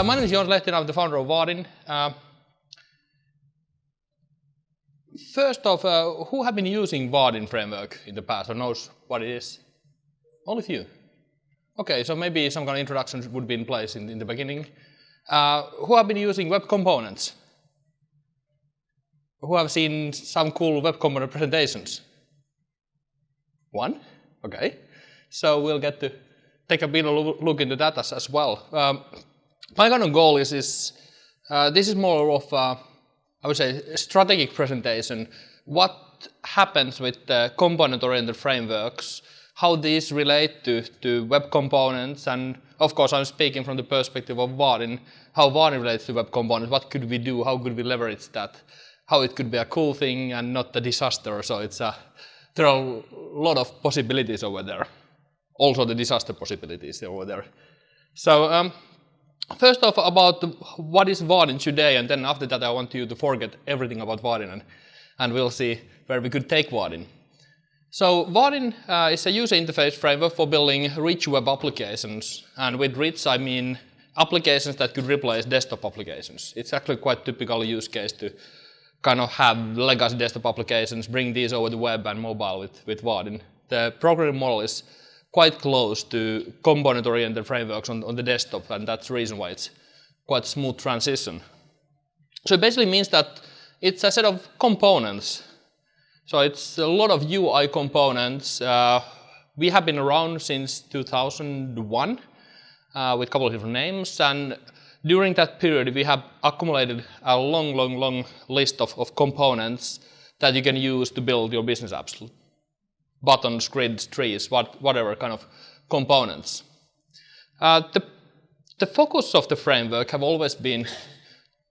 My name is Joonas Lehtinen. I'm the founder of Vaadin. First off, who have been using Vaadin framework in the past or knows what it is? Only few. Okay, so maybe some kind of introduction would be in place in the beginning. Who have been using web components? Who have seen some cool web component presentations? One? Okay. So we'll get to take a bit of a look into that as well. My kind of goal is this is more of I would say a strategic presentation. What happens with the component-oriented frameworks, how these relate to web components, and of course I'm speaking from the perspective of Vaadin, how Vaadin relates to web components, what could we do, how could we leverage that, how it could be a cool thing and not a disaster. So there are a lot of possibilities over there. Also the disaster possibilities over there. So first off about what is Vaadin today, and then after that I want you to forget everything about Vaadin and we'll see where we could take Vaadin. So Vaadin is a user interface framework for building rich web applications, and with rich I mean applications that could replace desktop applications. It's actually quite typical use case to kind of have legacy desktop applications, bring these over the web and mobile with Vaadin. The programming model is quite close to component-oriented frameworks on the desktop, and that's the reason why it's quite smooth transition. So it basically means that it's a set of components. So it's a lot of UI components. We have been around since 2001 with a couple of different names, and during that period we have accumulated a long list of components that you can use to build your business apps. Buttons, grids, trees, whatever kind of components. The focus of the framework have always been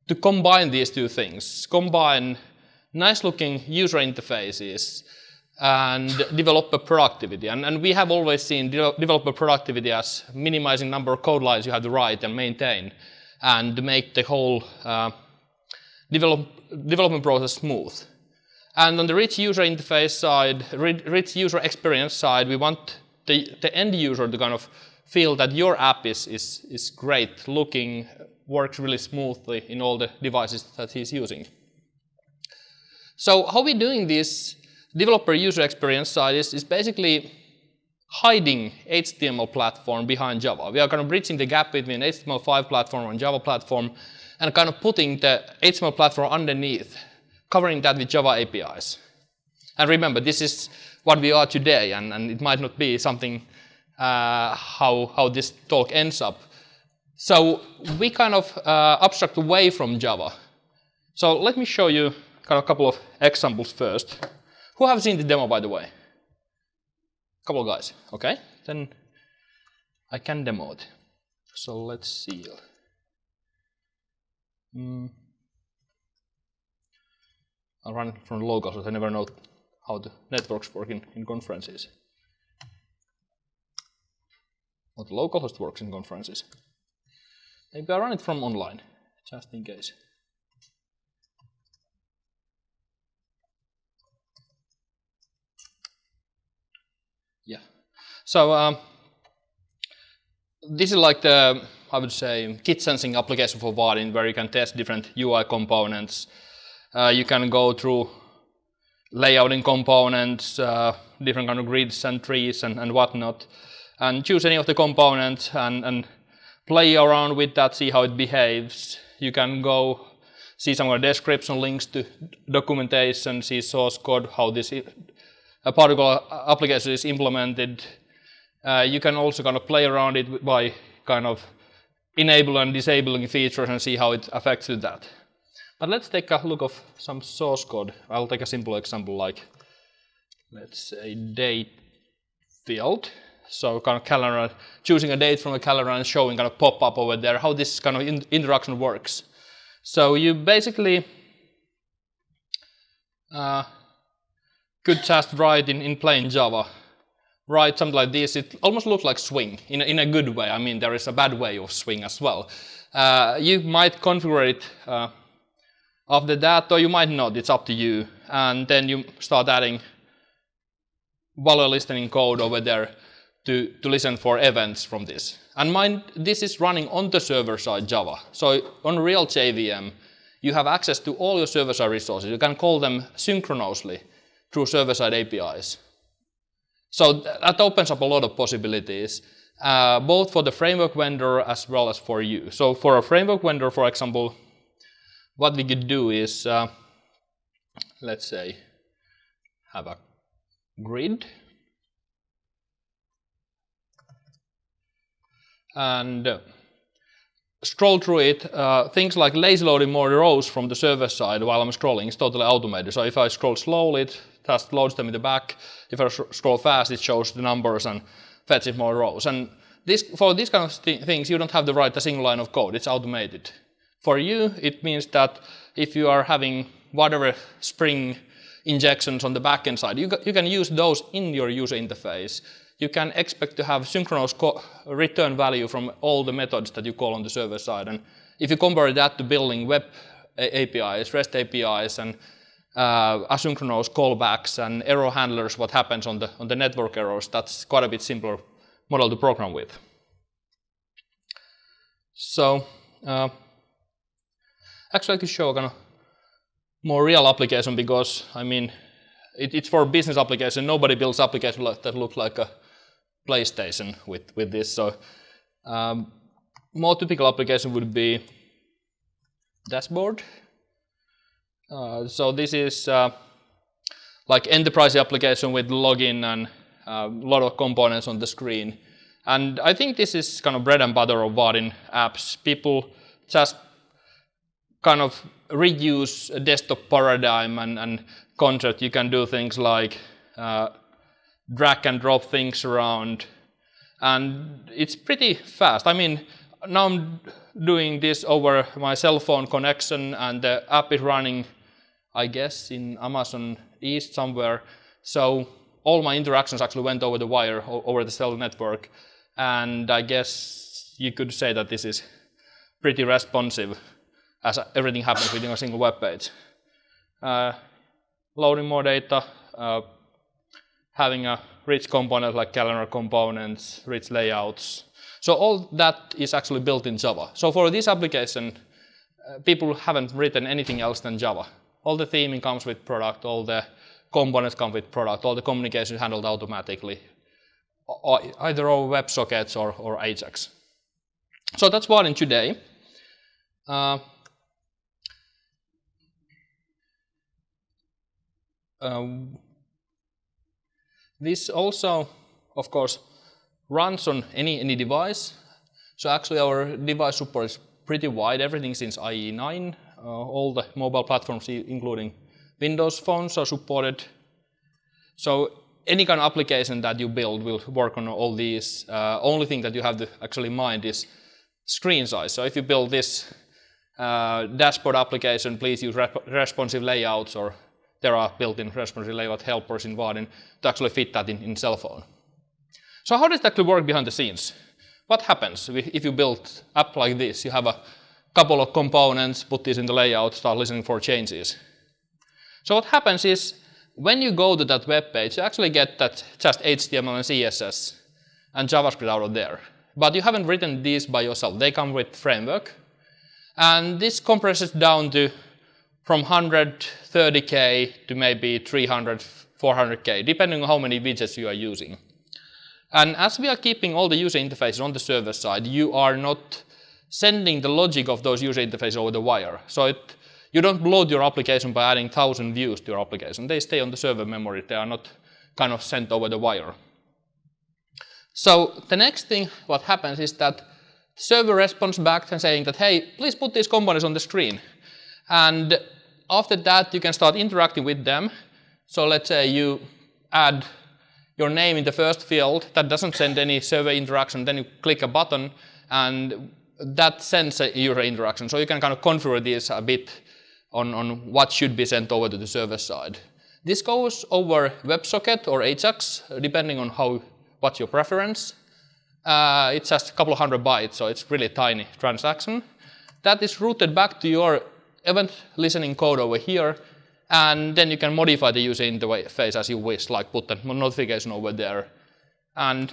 to combine these two things, combine nice looking user interfaces and developer productivity. And we have always seen developer productivity as minimizing number of code lines you have to write and maintain and make the whole development process smooth. And on the rich user interface side, rich user experience side, we want the end user to kind of feel that your app is great looking, works really smoothly in all the devices that he's using. So how we're doing this developer user experience side is basically hiding HTML platform behind Java. We are kind of bridging the gap between HTML5 platform and Java platform and kind of putting the HTML platform underneath, covering that with Java APIs. And remember, this is what we are today, and it might not be something how this talk ends up. So we kind of abstract away from Java. So let me show you kind of a couple of examples first. Who have seen the demo, by the way? A couple of guys. Okay, then I can demo it. So let's see. I'll run it from local, so I never know how the networks work in conferences. Or the local host works in conferences. Maybe I'll run it from online, just in case. Yeah. So this is like the, I would say, kit sensing application for Vaadin, where you can test different UI components. You can go through layouting components, different kind of grids and trees and whatnot, and choose any of the components and play around with that, see how it behaves. You can go see some of the description, links to documentation, see source code, how this a particular application is implemented. You can also kind of play around it by kind of enabling and disabling features and see how it affects that. But let's take a look of some source code. I'll take a simple example like, let's say, date field. So kind of calendar, choosing a date from a calendar and showing kind of pop up over there, how this kind of interaction works. So you basically could just write in plain Java, write something like this. It almost looks like swing in a good way. I mean, there is a bad way of swing as well. You might configure it after that, or you might not, it's up to you. And then you start adding value listening code over there to listen for events from this. And mind, this is running on the server-side Java. So on real JVM, you have access to all your server-side resources. You can call them synchronously through server-side APIs. So that opens up a lot of possibilities, both for the framework vendor as well as for you. So for a framework vendor, for example, what we could do is, let's say, have a grid. And scroll through it. Things like lazy loading more rows from the server side while I'm scrolling is totally automated. So if I scroll slowly, it just loads them in the back. If I scroll fast, it shows the numbers and fetches more rows. And for these kind of things, you don't have to write a single line of code. It's automated. For you, it means that if you are having whatever Spring injections on the backend side, you can use those in your user interface. You can expect to have synchronous return value from all the methods that you call on the server side. And if you compare that to building web APIs, REST APIs, and asynchronous callbacks and error handlers, what happens on the network errors, that's quite a bit simpler model to program with. So actually I could show a kind of more real application because, I mean, it's for a business application. Nobody builds application that looks like a PlayStation with this. So more typical application would be dashboard. So this is like enterprise application with login and a lot of components on the screen. And I think this is kind of bread and butter of Vaadin apps. People just kind of reuse a desktop paradigm and concept. You can do things like drag and drop things around, and it's pretty fast. I mean, now I'm doing this over my cell phone connection, and the app is running, I guess, in Amazon East somewhere. So all my interactions actually went over the wire, over the cell network, and I guess you could say that this is pretty responsive, as everything happens within a single web page. Loading more data, having a rich component like calendar components, rich layouts. So all that is actually built in Java. So for this application, people haven't written anything else than Java. All the theming comes with product, all the components come with product, all the communication is handled automatically, either over WebSockets or Ajax. So that's Vaadin today. This also, of course, runs on any device. So actually our device support is pretty wide, everything since IE 9. All the mobile platforms, including Windows phones, are supported. So any kind of application that you build will work on all these. Only thing that you have to actually mind is screen size. So if you build this dashboard application, please use responsive layouts, or there are built-in responsive layout helpers in Vaadin to actually fit that in cell phone. So how does that actually work behind the scenes? What happens if you build an app like this? You have a couple of components, put these in the layout, start listening for changes. So what happens is, when you go to that web page, you actually get that just HTML and CSS and JavaScript out of there. But you haven't written these by yourself. They come with framework. And this compresses down to from 130K to maybe 300, 400K, depending on how many widgets you are using. And as we are keeping all the user interfaces on the server side, you are not sending the logic of those user interfaces over the wire. So you don't load your application by adding 1,000 views to your application. They stay on the server memory. They are not kind of sent over the wire. So the next thing what happens is that the server responds back and saying that, hey, please put these components on the screen. And after that, you can start interacting with them. So let's say you add your name in the first field. That doesn't send any server interaction. Then you click a button, and that sends a user interaction. So you can kind of configure this a bit on what should be sent over to the server side. This goes over WebSocket or Ajax, depending on what's your preference. It's just a couple of 100 bytes, so it's really tiny transaction. That is routed back to your event listening code over here, and then you can modify the user interface as you wish, like put the notification over there. And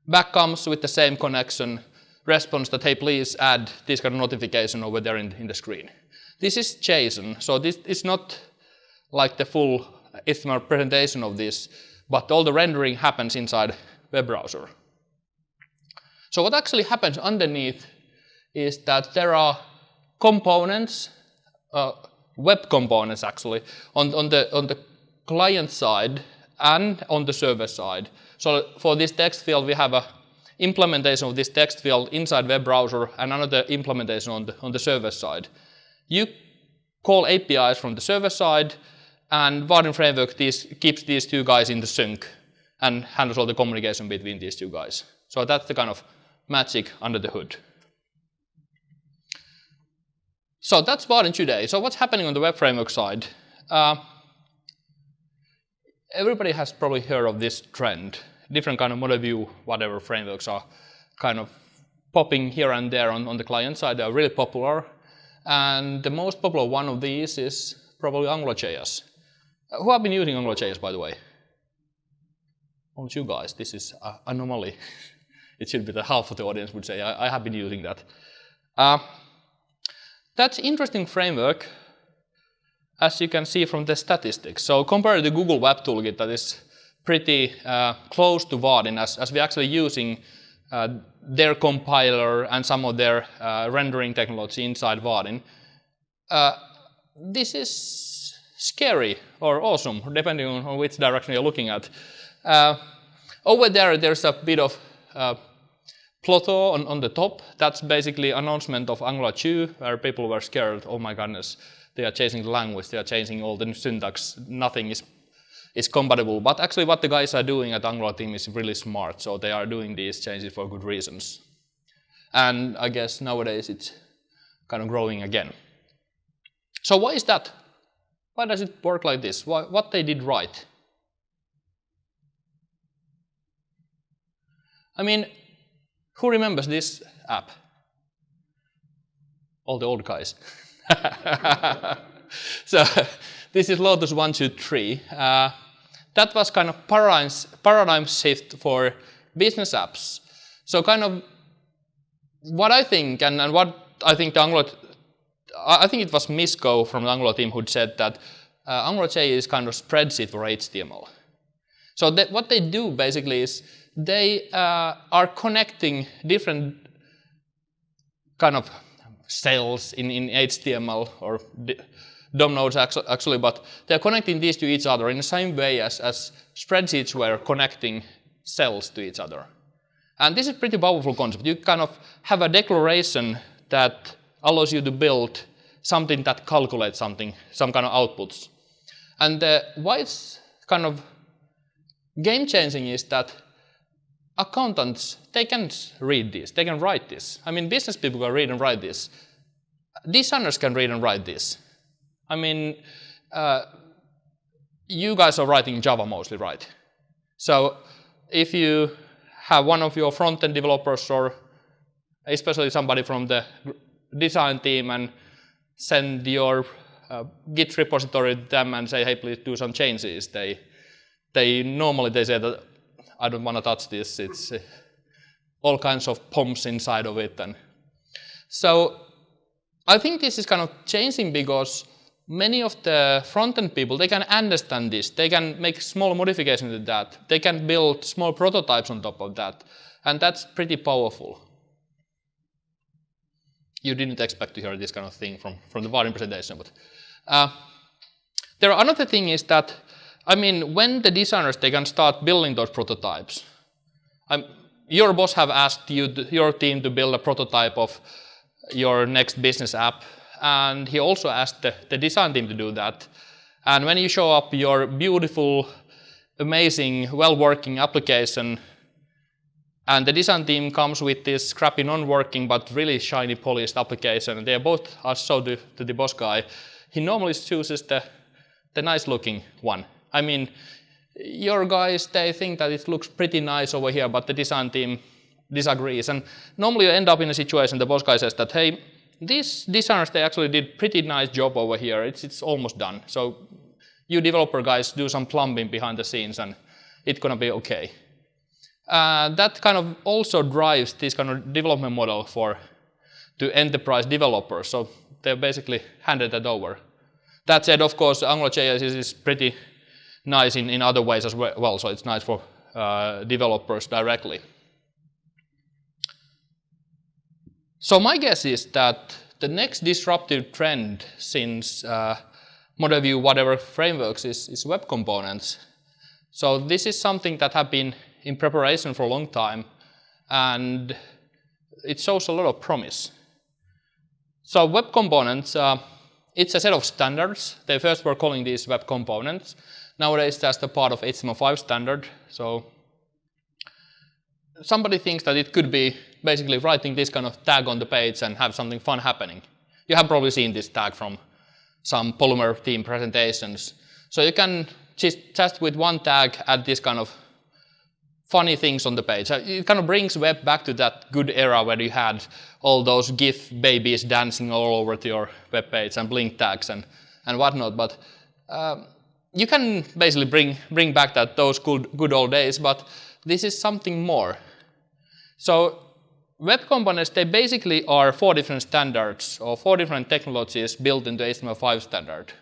Back comes with the same connection response that, hey, please add this kind of notification over there in the screen. This is JSON, so this is not like the full HTML presentation of this, but all the rendering happens inside web browser. So what actually happens underneath is that there are components, web components actually, on the client side and on the server side. So for this text field, we have a implementation of this text field inside web browser and another implementation on the server side. You call APIs from the server side, and Vaadin framework keeps these two guys in the sync and handles all the communication between these two guys. So that's the kind of magic under the hood. So that's Vaadin today. So what's happening on the web framework side? Everybody has probably heard of this trend. Different kind of model view, whatever frameworks are kind of popping here and there on the client side. They are really popular. And the most popular one of these is probably AngularJS. Who have been using AngularJS, by the way? Only you guys. This is an anomaly. It should be that half of the audience would say, I have been using that. That's interesting framework, as you can see from the statistics. So compared to the Google Web Toolkit, that is pretty close to Vaadin, as we're actually using their compiler and some of their rendering technology inside Vaadin. This is scary or awesome, depending on which direction you're looking at. Over there's a bit of plateau on the top. That's basically announcement of Angular 2, where people were scared, oh my goodness, they are changing the language, they are changing all the syntax, nothing is compatible. But actually what the guys are doing at Angular team is really smart, so they are doing these changes for good reasons. And I guess nowadays it's kind of growing again. So why is that? Why does it work like this? What they did right? I mean, who remembers this app? All the old guys. So this is Lotus 123. That was kind of paradigm shift for business apps. So kind of what I think, and what I think I think it was Misko from the Angular team who said that AngularJS is kind of spreadsheet for HTML. So what they do basically is they are connecting different kind of cells in HTML or DOM nodes actually, but they're connecting these to each other in the same way as spreadsheets were connecting cells to each other. And this is a pretty powerful concept. You kind of have a declaration that allows you to build something that calculates something, some kind of outputs. And why it's kind of game-changing is that accountants, they can read this, they can write this. I mean, business people can read and write this. Designers can read and write this. I mean, you guys are writing Java mostly, right? So if you have one of your front-end developers or especially somebody from the design team and send your Git repository to them and say, hey, please do some changes, they normally say that I don't want to touch this. It's all kinds of POMs inside of it. And so I think this is kind of changing because many of the front-end people, they can understand this. They can make small modifications to that. They can build small prototypes on top of that. And that's pretty powerful. You didn't expect to hear this kind of thing from the Vaadin presentation. But there are another thing is that, I mean, when the designers, they can start building those prototypes. Your boss have asked your team to build a prototype of your next business app. And he also asked the design team to do that. And when you show up your beautiful, amazing, well-working application, and the design team comes with this crappy, non-working, but really shiny, polished application, and they both are showed to the boss guy, he normally chooses the nice-looking one. I mean, your guys, they think that it looks pretty nice over here, but the design team disagrees. And normally you end up in a situation, the boss guy says that, hey, these designers, they actually did pretty nice job over here. It's almost done. So you developer guys do some plumbing behind the scenes and it's going to be okay. That kind of also drives this kind of development model to enterprise developers. So they basically handed that over. That said, of course, AngularJS is pretty nice in other ways as well. So it's nice for developers directly. So my guess is that the next disruptive trend since model view whatever frameworks is web components. So this is something that have been in preparation for a long time, and it shows a lot of promise. So web components, it's a set of standards. They first were calling these web components. Nowadays that's the part of HTML5 standard. So somebody thinks that it could be basically writing this kind of tag on the page and have something fun happening. You have probably seen this tag from some Polymer team presentations. So you can just with one tag add this kind of funny things on the page. It kind of brings web back to that good era where you had all those GIF babies dancing all over to your web page and blink tags and whatnot. But you can basically bring back those good old days, but this is something more. So web components, they basically are 4 different standards or 4 different technologies built into HTML5 standard.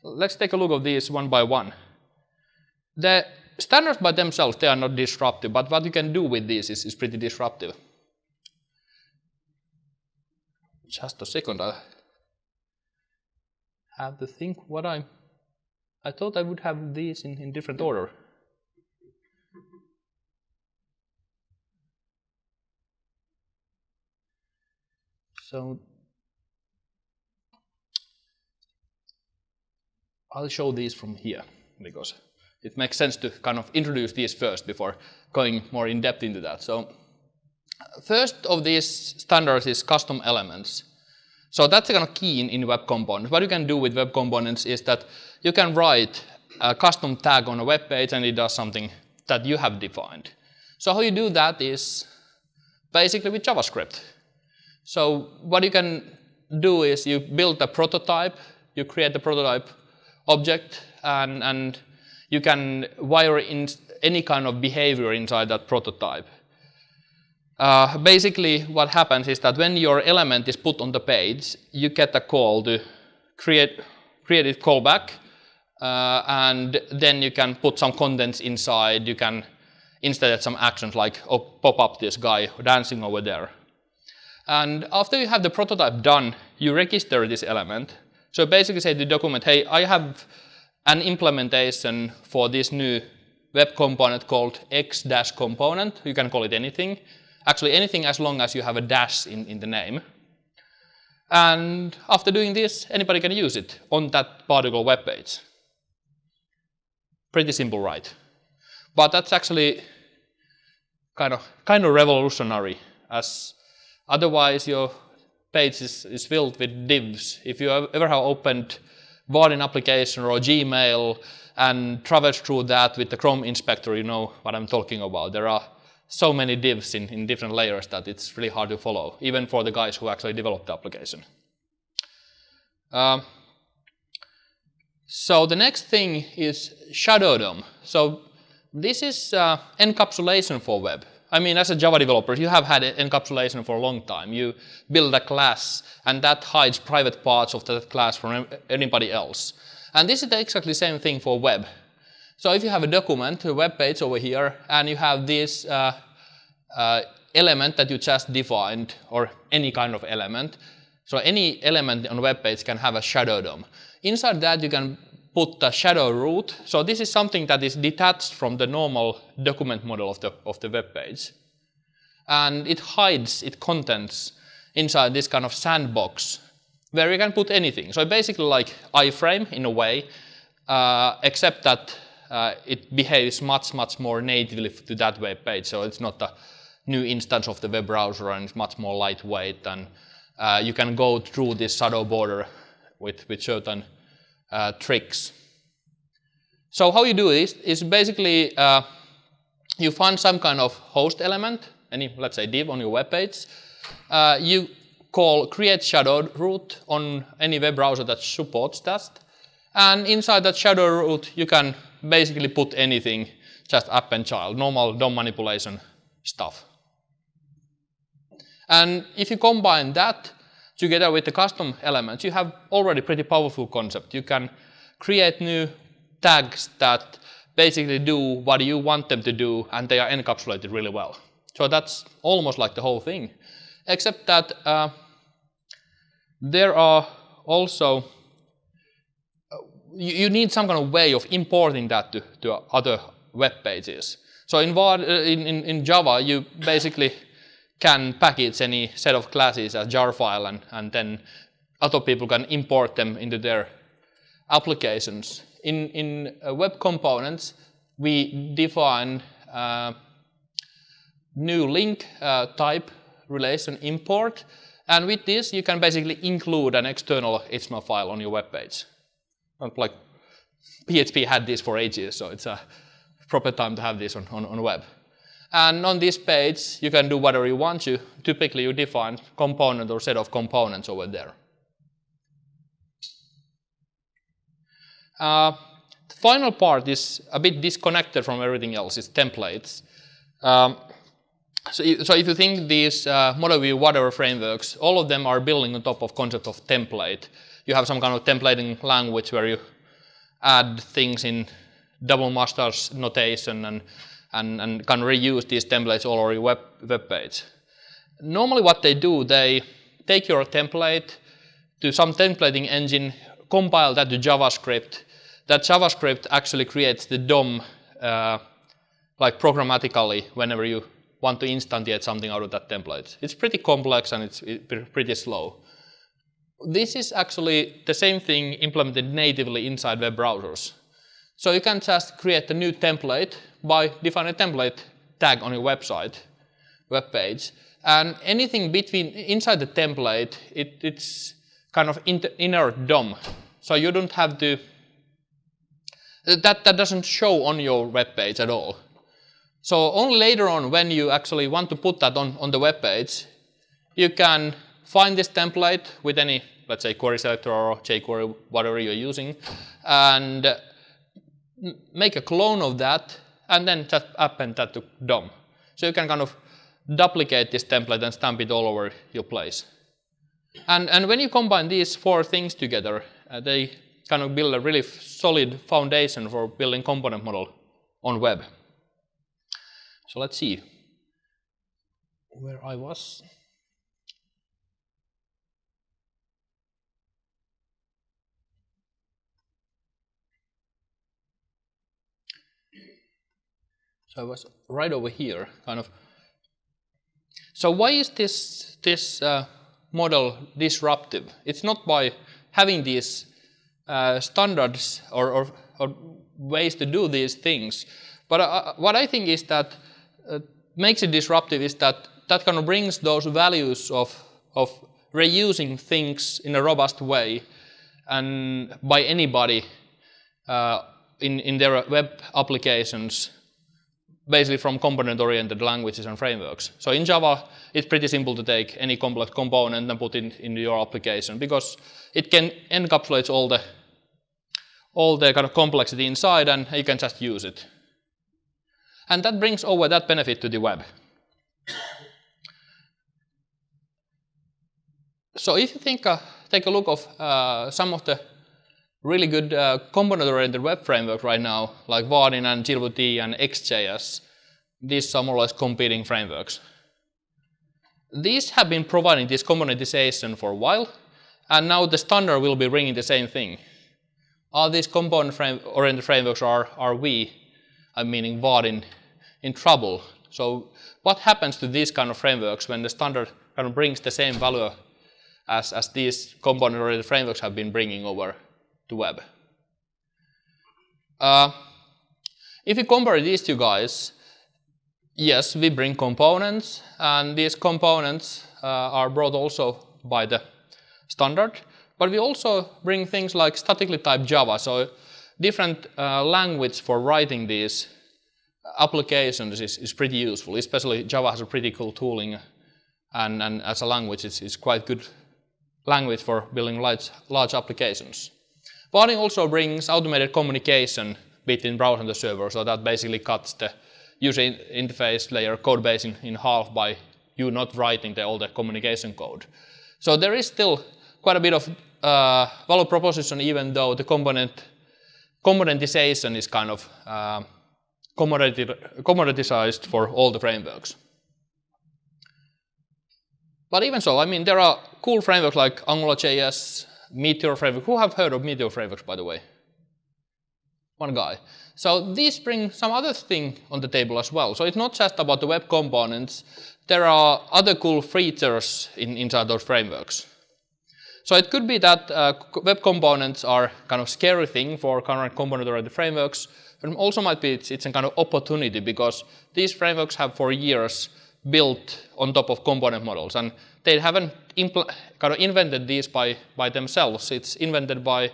Let's take a look at these one by one. The standards by themselves, they are not disruptive, but what you can do with these is pretty disruptive. Just a second, I have to think what I thought I would have these in different order. So I'll show these from here because it makes sense to kind of introduce these first before going more in depth into that. So first of these standards is custom elements. So that's a kind of key in web components. What you can do with web components is that you can write a custom tag on a web page and it does something that you have defined. So how you do that is basically with JavaScript. So what you can do is you build a prototype, you create a prototype object, and you can wire in any kind of behavior inside that prototype. Basically what happens is that when your element is put on the page, you get a call to create it callback, and then you can put some contents inside. You can instead add some actions like pop up this guy dancing over there. And after you have the prototype done, you register this element. So basically say to the document, hey, I have an implementation for this new web component called x-component. You can call it anything. Actually anything as long as you have a dash in the name. And after doing this, anybody can use it on that particular web page. Pretty simple, right? But that's actually kind of revolutionary, as otherwise your page is filled with divs. If you ever have opened Vaadin application or Gmail and traversed through that with the Chrome inspector, you know what I'm talking about. There are so many divs in different layers that it's really hard to follow, even for the guys who actually developed the application. So the next thing is shadow DOM. So this is encapsulation for web. I mean, as a Java developer, you have had encapsulation for a long time. You build a class, and that hides private parts of that class from anybody else. And this is exactly the same thing for web. So if you have a document, a web page over here, and you have this element that you just defined, or any kind of element, so any element on a web page can have a shadow DOM. Inside that, you can put the shadow root. So this is something that is detached from the normal document model of the web page. And it hides its contents inside this kind of sandbox where you can put anything. So basically like iframe in a way, except that it behaves much more natively to that web page. So it's not a new instance of the web browser, and it's much more lightweight, and you can go through this shadow border with certain tricks. So how you do this is basically you find some kind of host element, any, let's say, div on your web page. You call create shadow root on any web browser that supports that. And inside that shadow root, you can basically put anything. just append child, normal DOM manipulation stuff. And if you combine that together with the custom elements, you have already pretty powerful concept. You can create new tags that basically do what you want them to do, and they are encapsulated really well. So that's almost like the whole thing, except that there are also, you need some kind of way of importing that to other web pages. So in Java, you basically can package any set of classes as jar file, and then other people can import them into their applications. In web components, we define new link type relation import, and with this you can basically include an external HTML file on your web page. Like PHP had this for ages, so it's a proper time to have this on web. And on this page, you can do whatever you want to. Typically, you define component or set of components over there. The final part is a bit disconnected from everything else. It's templates. So if you think these model view whatever frameworks, all of them are building on top of concept of template. You have some kind of templating language where you add things in double masters notation and can reuse these templates all over your web page. Normally what they do, they take your template to some templating engine, compile that to JavaScript. That JavaScript actually creates the DOM like programmatically whenever you want to instantiate something out of that template. It's pretty complex and it's pretty slow. This is actually the same thing implemented natively inside web browsers. So you can just create a new template by defining a template tag on your web page, and anything inside the template, it's kind of inner DOM. So you don't have to, that doesn't show on your web page at all. So only later on, when you actually want to put that on the web page, you can find this template with any, let's say, query selector or jQuery, whatever you're using, and make a clone of that, and then just append that to DOM. So you can kind of duplicate this template and stamp it all over your place. And when you combine these four things together, they kind of build a really solid foundation for building component model on web. So let's see where I was. So I was right over here, kind of. So why is this model disruptive? It's not by having these standards or ways to do these things, but what I think is that makes it disruptive is that kind of brings those values of reusing things in a robust way and by anybody in their web applications, basically from component-oriented languages and frameworks. So in Java, it's pretty simple to take any complex component and put it into your application because it can encapsulate all the kind of complexity inside, and you can just use it. And that brings over that benefit to the web. So if you take a look of some of the really good component-oriented web framework right now, like Vaadin and JWT and XJS, these are more or less competing frameworks. These have been providing this componentization for a while, and now the standard will be bringing the same thing. Are these component-oriented frameworks, are we, I'm meaning Vaadin, in trouble? So what happens to these kind of frameworks when the standard kind of brings the same value as these component-oriented frameworks have been bringing over to web? If you compare these two guys, yes, we bring components, and these components are brought also by the standard, but we also bring things like statically typed Java, so different language for writing these applications is pretty useful, especially Java has a pretty cool tooling, and as a language it's quite good language for building large applications. Vaadin also brings automated communication between browser and the server. So that basically cuts the user interface layer code base in half by you not writing all the communication code. So there is still quite a bit of value proposition, even though the commoditization is kind of commoditized for all the frameworks. But even so, I mean, there are cool frameworks like AngularJS, Meteor framework. Who have heard of Meteor frameworks, by the way? One guy. So these bring some other thing on the table as well. So it's not just about the web components. There are other cool features inside those frameworks. So it could be that web components are kind of scary thing for current component-oriented frameworks, but also might be it's a kind of opportunity because these frameworks have for years built on top of component models, and they haven't kind of invented these by themselves. It's invented by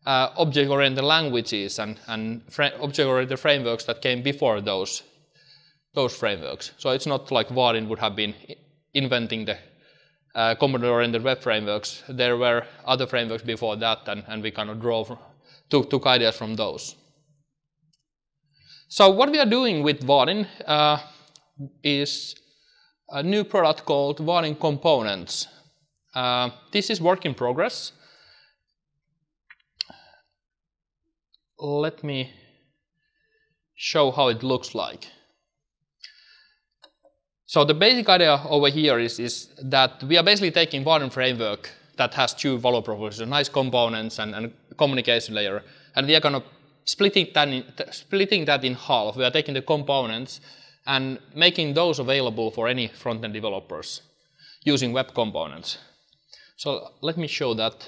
object-oriented languages and object-oriented frameworks that came before those frameworks. So it's not like Vaadin would have been inventing the component-oriented web frameworks. There were other frameworks before that, and we kind of took ideas from those. So what we are doing with Vaadin is a new product called Vaadin Components. This is work in progress. Let me show how it looks like. So the basic idea over here is that we are basically taking Vaadin framework that has two value propositions, nice components and communication layer, and we are kind of splitting that in half. We are taking the components and making those available for any front-end developers using web components. So let me show that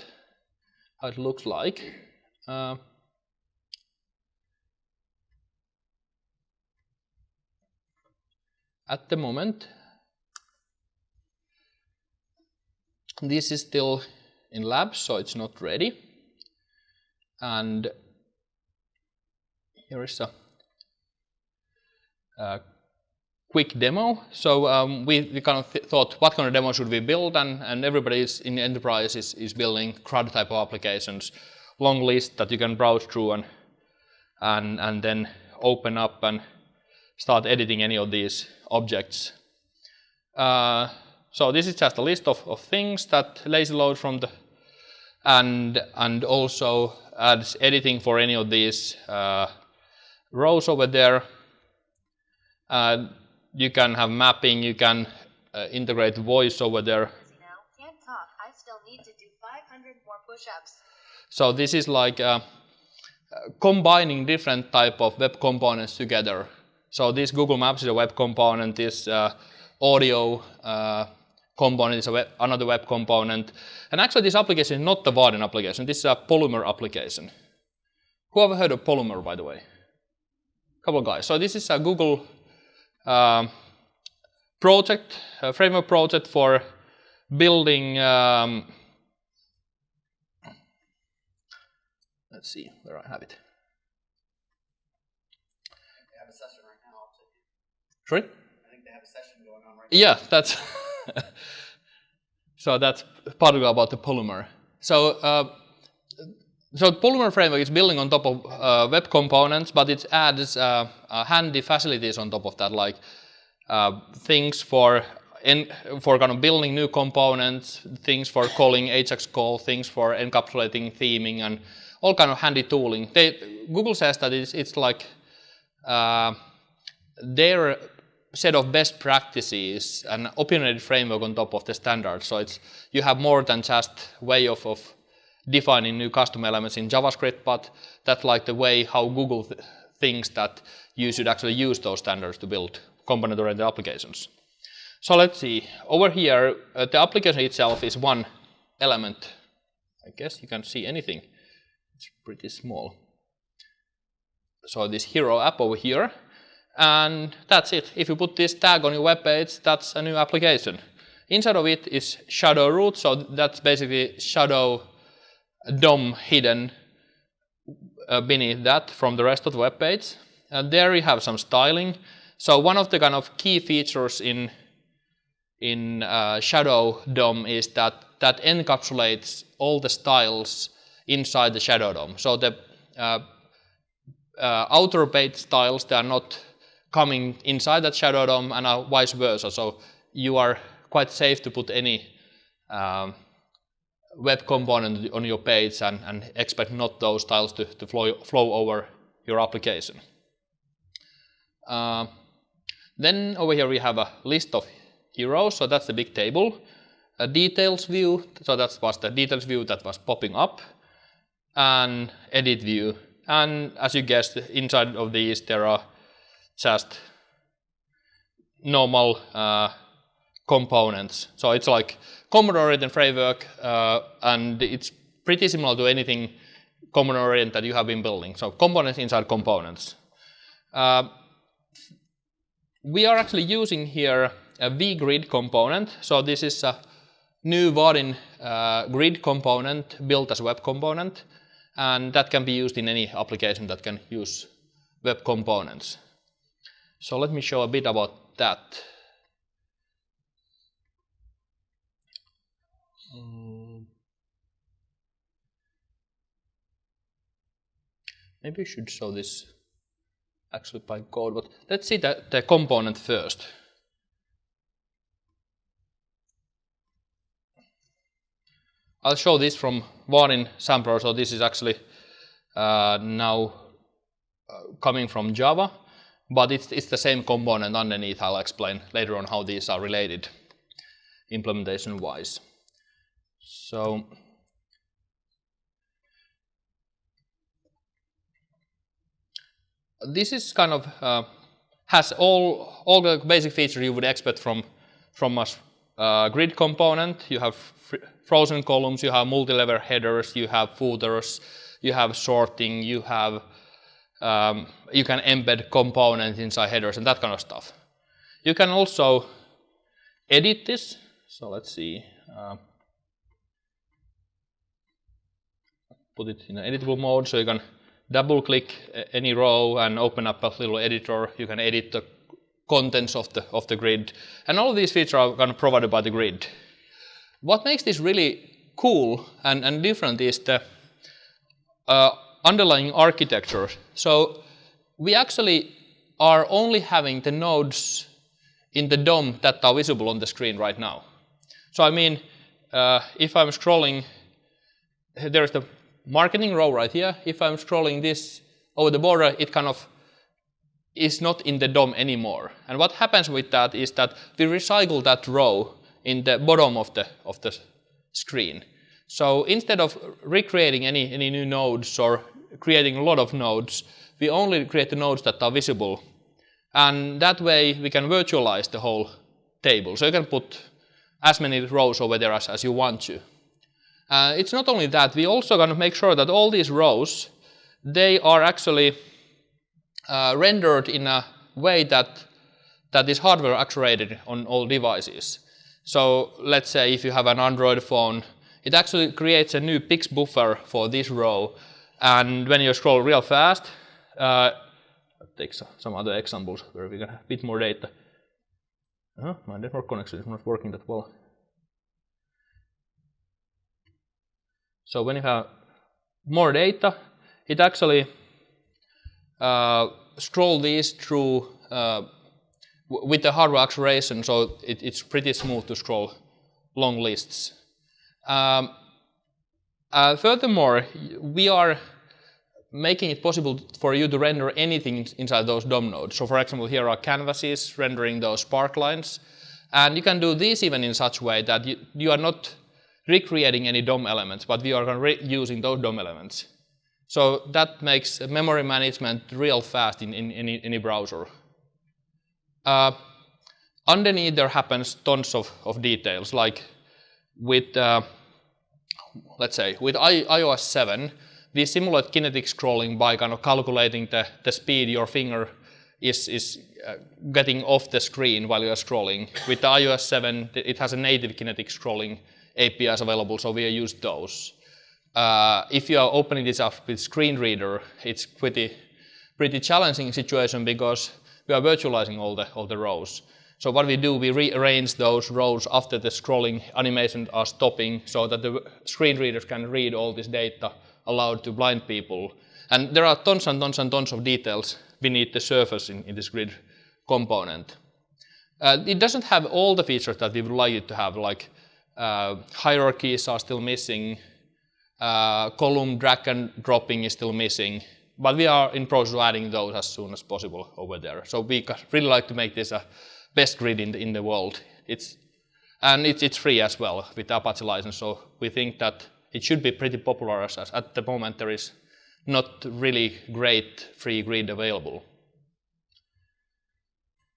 how it looks like. At the moment, this is still in lab, so it's not ready. And here is a quick demo. So we kind of thought, what kind of demo should we build? And everybody in the enterprise is building CRUD type of applications, long list that you can browse through and then open up and start editing any of these objects. So this is just a list of things that lazy load from the and also adds editing for any of these rows over there. You can have mapping, you can integrate voice over there. Can't talk. I still need to do 500 more push-ups. So this is like combining different type of web components together. So this Google Maps is a web component, this audio component is another web component. And actually this application is not the Vaadin application, this is a Polymer application. Who have heard of Polymer, by the way? Couple of guys. So this is a Google project, a framework project for building, let's see where I have it. They have a session right now. Sorry? I think they have a session going on right now. Yeah, that's so that's part about the Polymer. So so Polymer framework is building on top of web components, but it adds handy facilities on top of that, like things for kind of building new components, things for calling Ajax call, things for encapsulating theming, and all kind of handy tooling. Google says that it's like their set of best practices, an opinionated framework on top of the standard. So you have more than just way of defining new custom elements in JavaScript, but that's like the way how Google thinks that you should actually use those standards to build component-oriented applications. So let's see. Over here, the application itself is one element. I guess you can't see anything. It's pretty small. So this hero app over here. And that's it. If you put this tag on your web page, that's a new application. Inside of it is shadow root, so that's basically shadow DOM hidden beneath that from the rest of the web page. And there you have some styling. So one of the kind of key features in shadow DOM is that encapsulates all the styles inside the shadow DOM. So the outer page styles, they are not coming inside that shadow DOM, and vice versa. So you are quite safe to put any web component on your page and expect not those styles to flow over your application. Then over here we have a list of heroes, so that's the big table. A details view, so that was the details view that was popping up, and edit view. And as you guessed, inside of these there are just normal components. So it's like component-oriented framework, and it's pretty similar to anything component-oriented that you have been building. So components inside components. We are actually using here a vGrid component. So this is a new Vaadin grid component built as a web component, and that can be used in any application that can use web components. So let me show a bit about that. Maybe we should show this actually by code, but let's see the component first. I'll show this from Vaadin sampler, so this is actually now coming from Java, but it's the same component underneath. I'll explain later on how these are related implementation-wise. So this is kind of has all the basic features you would expect from a grid component. You have frozen columns, you have multi-level headers, you have footers, you have sorting, you have you can embed components inside headers and that kind of stuff. You can also edit this. So let's see. Put it in an editable mode, so you can double click any row and open up a little editor. You can edit the contents of the grid, and all of these features are kind of provided by the grid. What makes this really cool and different is the underlying architecture. So we actually are only having the nodes in the DOM that are visible on the screen right now. So I mean, if I'm scrolling, there's the marketing row right here. If I'm scrolling this over the border, it kind of is not in the DOM anymore. And what happens with that is that we recycle that row in the bottom of the screen. So instead of recreating any new nodes or creating a lot of nodes, we only create the nodes that are visible. And that way we can virtualize the whole table. So you can put as many rows over there as you want to. It's not only that, we also going to make sure that all these rows, they are actually rendered in a way that is hardware accelerated on all devices. So let's say if you have an Android phone, it actually creates a new pix buffer for this row, and when you scroll real fast, I'll take some other examples where we can have a bit more data. My network connection is not working that well. So when you have more data, it actually scroll these through with the hardware acceleration, so it's pretty smooth to scroll long lists. Furthermore, we are making it possible for you to render anything inside those DOM nodes. So for example, here are canvases rendering those spark lines. And you can do this even in such a way that you are not recreating any DOM elements, but we are reusing those DOM elements. So that makes memory management real fast in any browser. Underneath there happens tons of details, like with, let's say, with iOS 7, we simulate kinetic scrolling by kind of calculating the speed your finger is getting off the screen while you are scrolling. With the iOS 7, it has a native kinetic scrolling APIs available, so we use those. If you are opening this up with screen reader, it's pretty challenging situation because we are virtualizing all the rows. So what we do, we rearrange those rows after the scrolling animations are stopping so that the screen readers can read all this data allowed to blind people. And there are tons and tons and tons of details beneath the surface in this grid component. It doesn't have all the features that we would like it to have, like hierarchies are still missing, column drag and dropping is still missing, but we are in process of adding those as soon as possible over there. So we really like to make this a best grid in the world. It's free as well with the Apache license, so we think that it should be pretty popular as at the moment there is not really great free grid available.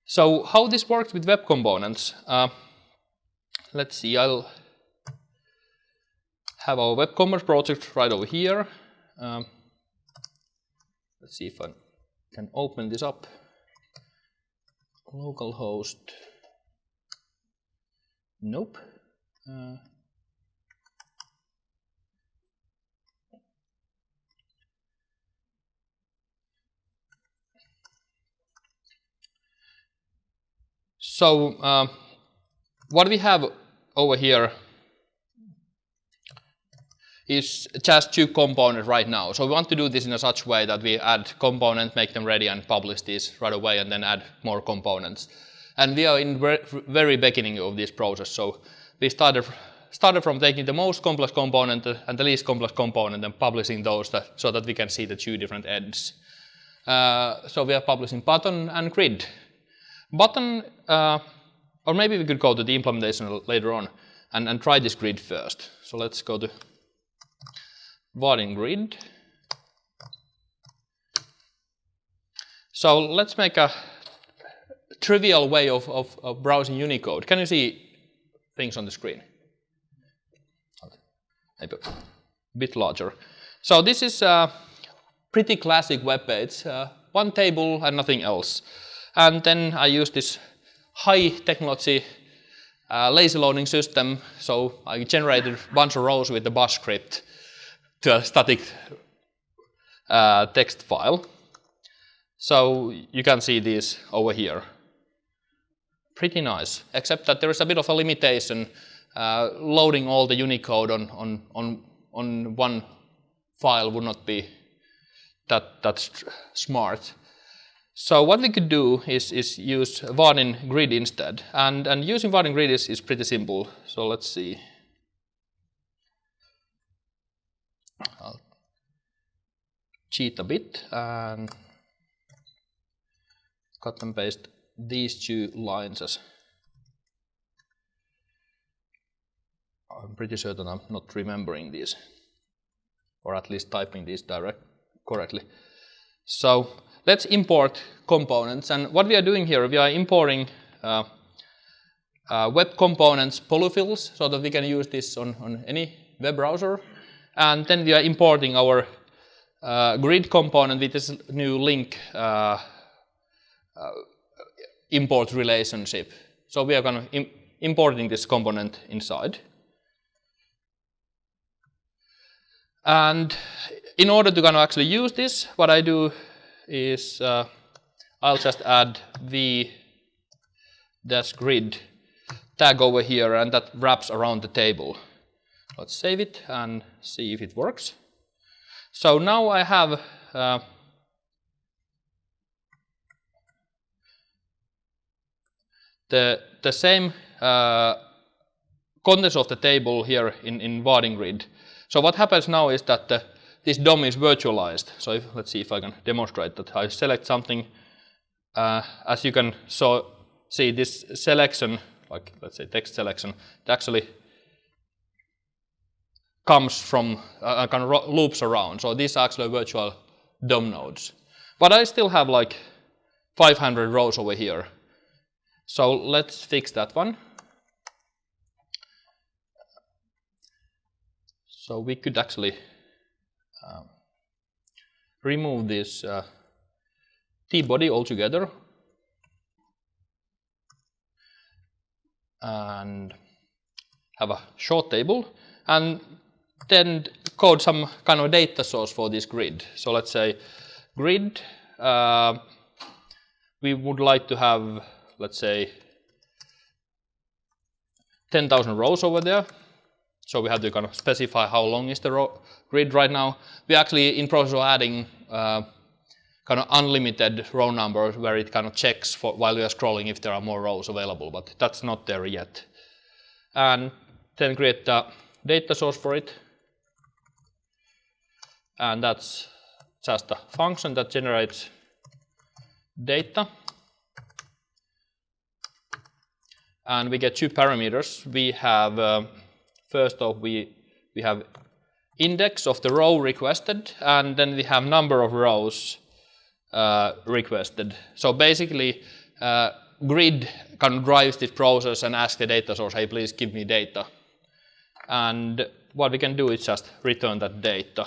So how this works with web components? Let's see, I'll have our web commerce project right over here. Let's see if I can open this up. Localhost. Nope. So what we have over here is just 2 components right now. So we want to do this in a such way that we add components, make them ready, and publish these right away, and then add more components. And we are in very beginning of this process. So we started from taking the most complex component and the least complex component and publishing those so that we can see the 2 different ends. So we are publishing button and grid. Button, or maybe we could go to the implementation later on and try this grid first. So let's go to Vaadin grid. So let's make a trivial way of browsing Unicode. Can you see things on the screen? Maybe a bit larger. So this is a pretty classic web page, 1 table and nothing else. And then I use this high technology lazy loading system. So I generated a bunch of rows with the bash script to a static text file. So you can see these over here. Pretty nice, except that there is a bit of a limitation. Loading all the Unicode on 1 file would not be that smart. So what we could do is use Vaadin grid instead, and using Vaadin grid is pretty simple. So let's see. I'll cheat a bit and cut and paste these 2 lines as I'm pretty certain I'm not remembering these, or at least typing these correctly. So let's import components, and what we are doing here, we are importing web components polyfills so that we can use this on any web browser, and then we are importing our grid component with this new link import relationship. So we are going to importing this component inside. And in order to kind of actually use this, what I do is I'll just add v-grid tag over here, and that wraps around the table. Let's save it and see if it works. So now I have the same contents of the table here in Vaadin grid. So what happens now is that this DOM is virtualized. So let's see if I can demonstrate that. I select something. As you can see, this selection, like let's say text selection, it actually comes from kind of loops around. So these are actually virtual DOM nodes. But I still have like 500 rows over here. So let's fix that one. So we could actually remove this t-body altogether and have a short table, and then code some kind of data source for this grid. So let's say grid, we would like to have, let's say, 10,000 rows over there. So we have to kind of specify how long is the grid right now. We're actually in process of adding kind of unlimited row numbers where it kind of checks for, while we are scrolling if there are more rows available, but that's not there yet. And then create a data source for it. And that's just a function that generates data. And we get 2 parameters. We have, first off, we have index of the row requested, and then we have number of rows requested. So basically, grid kind of drives this process and asks the data source, hey, please give me data. And what we can do is just return that data.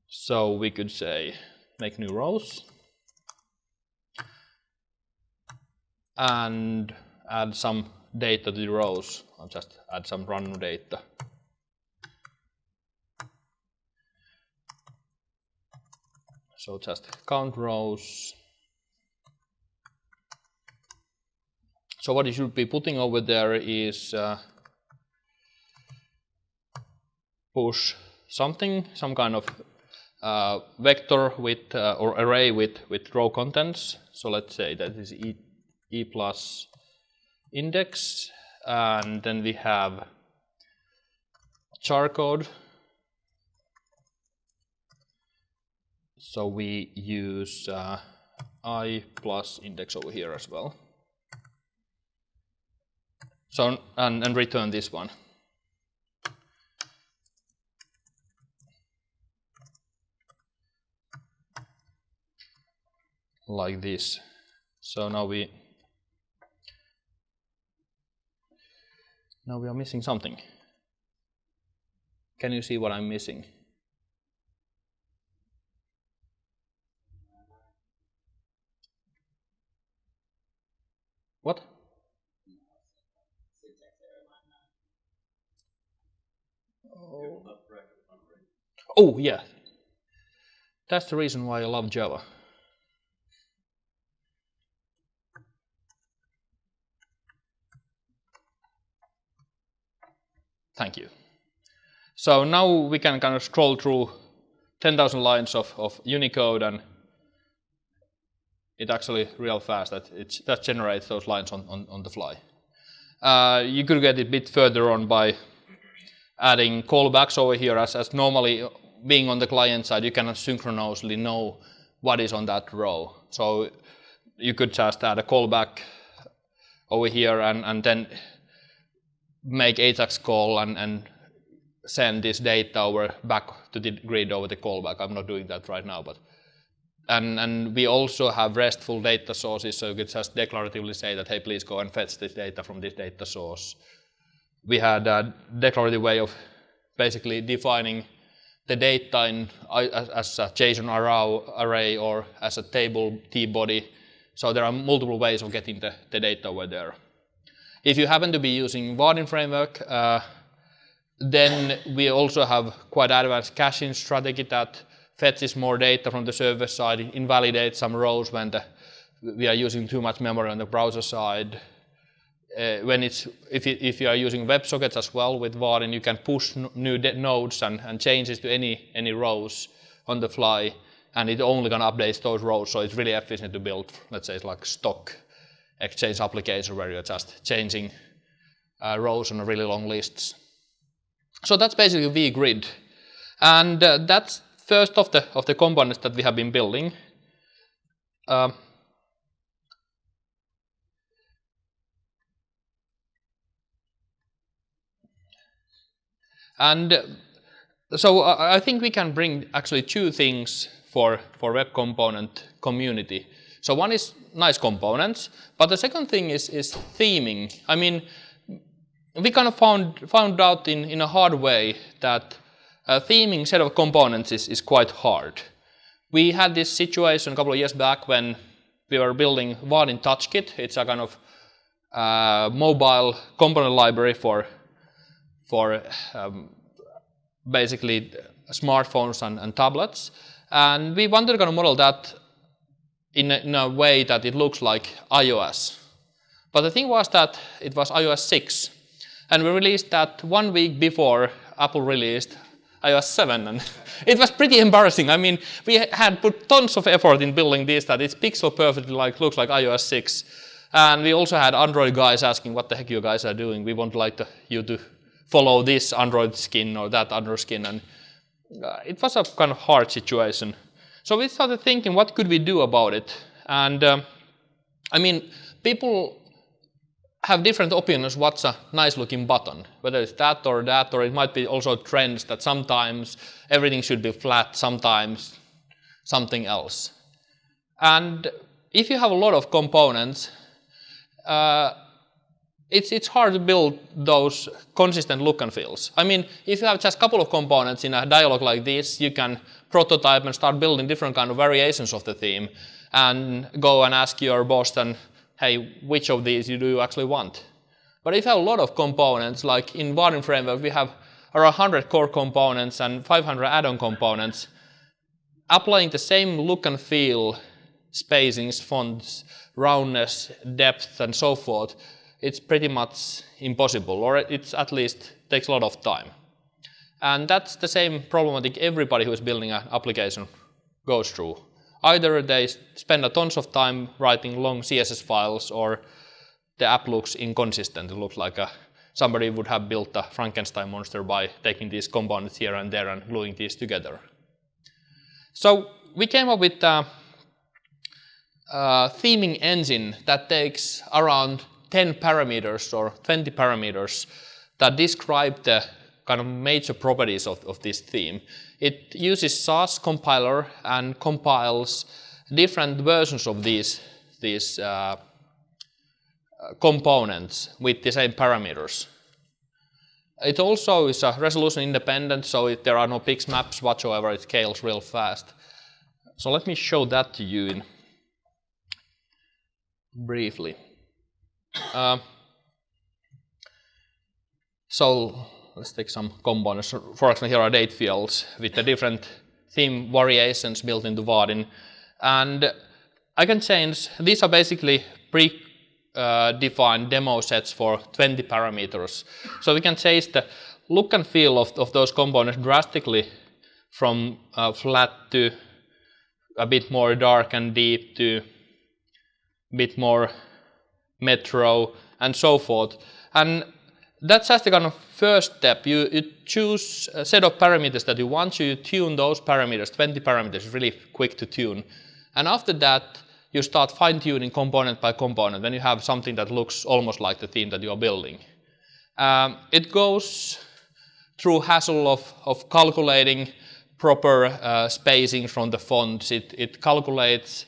So we could say, make new rows. And add some data to the rows. I'll just add some random data. So just count rows. So what you should be putting over there is push something, some kind of vector with or array with row contents. So let's say that is e plus index, and then we have char code. So we use I plus index over here as well. So and return this one. Like this. So now we are missing something. Can you see what I'm missing? What? Oh yeah. That's the reason why I love Java. Thank you. So now we can kind of scroll through 10,000 lines of Unicode, and it actually real fast that generates those lines on the fly. You could get it a bit further on by adding callbacks over here, as normally being on the client side, you cannot synchronously know what is on that row. So you could just add a callback over here and then make Ajax call and send this data over back to the grid over the callback. I'm not doing that right now, but and we also have RESTful data sources, so you could just declaratively say that, hey, please go and fetch this data from this data source. We had a declarative way of basically defining the data as a JSON array or as a table T-body. So there are multiple ways of getting the data over there. If you happen to be using Vaadin framework, then we also have quite advanced caching strategy that fetches more data from the server side, invalidates some rows when we are using too much memory on the browser side. If you are using WebSockets as well with Vaadin, you can push new nodes and changes to any rows on the fly, and it only can update those rows. So it's really efficient to build, let's say, it's like stock Exchange application where you're just changing rows on really long lists. So that's basically vgrid, and that's first of the components that we have been building. And so I think we can bring actually 2 things for web component community. So one is nice components, but the second thing is theming. I mean, we kind of found out in a hard way that theming set of components is quite hard. We had this situation a couple of years back when we were building Vaadin TouchKit. It's a kind of mobile component library for basically smartphones and tablets, and we wanted to kind of model that in a way that it looks like iOS. But the thing was that it was iOS 6, and we released that 1 week before Apple released iOS 7, and it was pretty embarrassing. I mean, we had put tons of effort in building this, that it's pixel perfectly looks like iOS 6. And we also had Android guys asking, what the heck you guys are doing? We want you to follow this Android skin or that Android skin. And it was a kind of hard situation. So we started thinking, what could we do about it? And I mean, people have different opinions what's a nice looking button, whether it's that, or it might be also trends that sometimes everything should be flat, sometimes something else. And if you have a lot of components, it's hard to build those consistent look and feels. I mean, if you have just a couple of components in a dialog like this, you can prototype and start building different kind of variations of the theme and go and ask your boss then, hey, which of these do you actually want? But if you have a lot of components, like in Vaadin framework, we have around 100 core components and 500 add-on components, applying the same look and feel, spacings, fonts, roundness, depth, and so forth, it's pretty much impossible, or it's at least takes a lot of time. And that's the same problematic everybody who is building an application goes through. Either they spend a tons of time writing long CSS files, or the app looks inconsistent. It looks like somebody would have built a Frankenstein monster by taking these components here and there and gluing these together. So we came up with a theming engine that takes around 10 parameters or 20 parameters that describe the kind of major properties of this theme. It uses SAS compiler and compiles different versions of these components with the same parameters. It also is resolution independent, so there are no pix maps whatsoever. It scales real fast. So let me show that to you briefly. So let's take some components. For example, here are date fields with the different theme variations built into Vaadin. And I can change, these are basically pre-defined demo sets for 20 parameters. So we can change the look and feel of those components drastically from flat to a bit more dark and deep to a bit more metro and so forth. And that's just the kind of first step. You choose a set of parameters that you want, you tune those parameters, 20 parameters, really quick to tune. And after that, you start fine-tuning component by component when you have something that looks almost like the theme that you are building. It goes through hassle of calculating proper spacing from the fonts. It calculates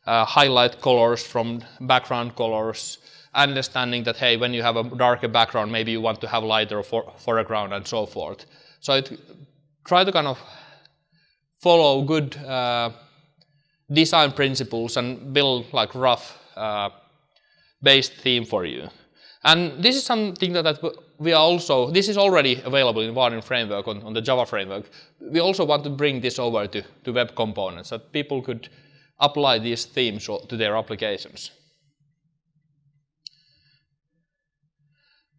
highlight colors from background colors, understanding that, hey, when you have a darker background, maybe you want to have lighter foreground and so forth. So it try to kind of follow good design principles and build like rough based theme for you. And this is something that we are also, this is already available in Vaadin framework on the Java framework. We also want to bring this over to web components, so that people could apply these themes to their applications.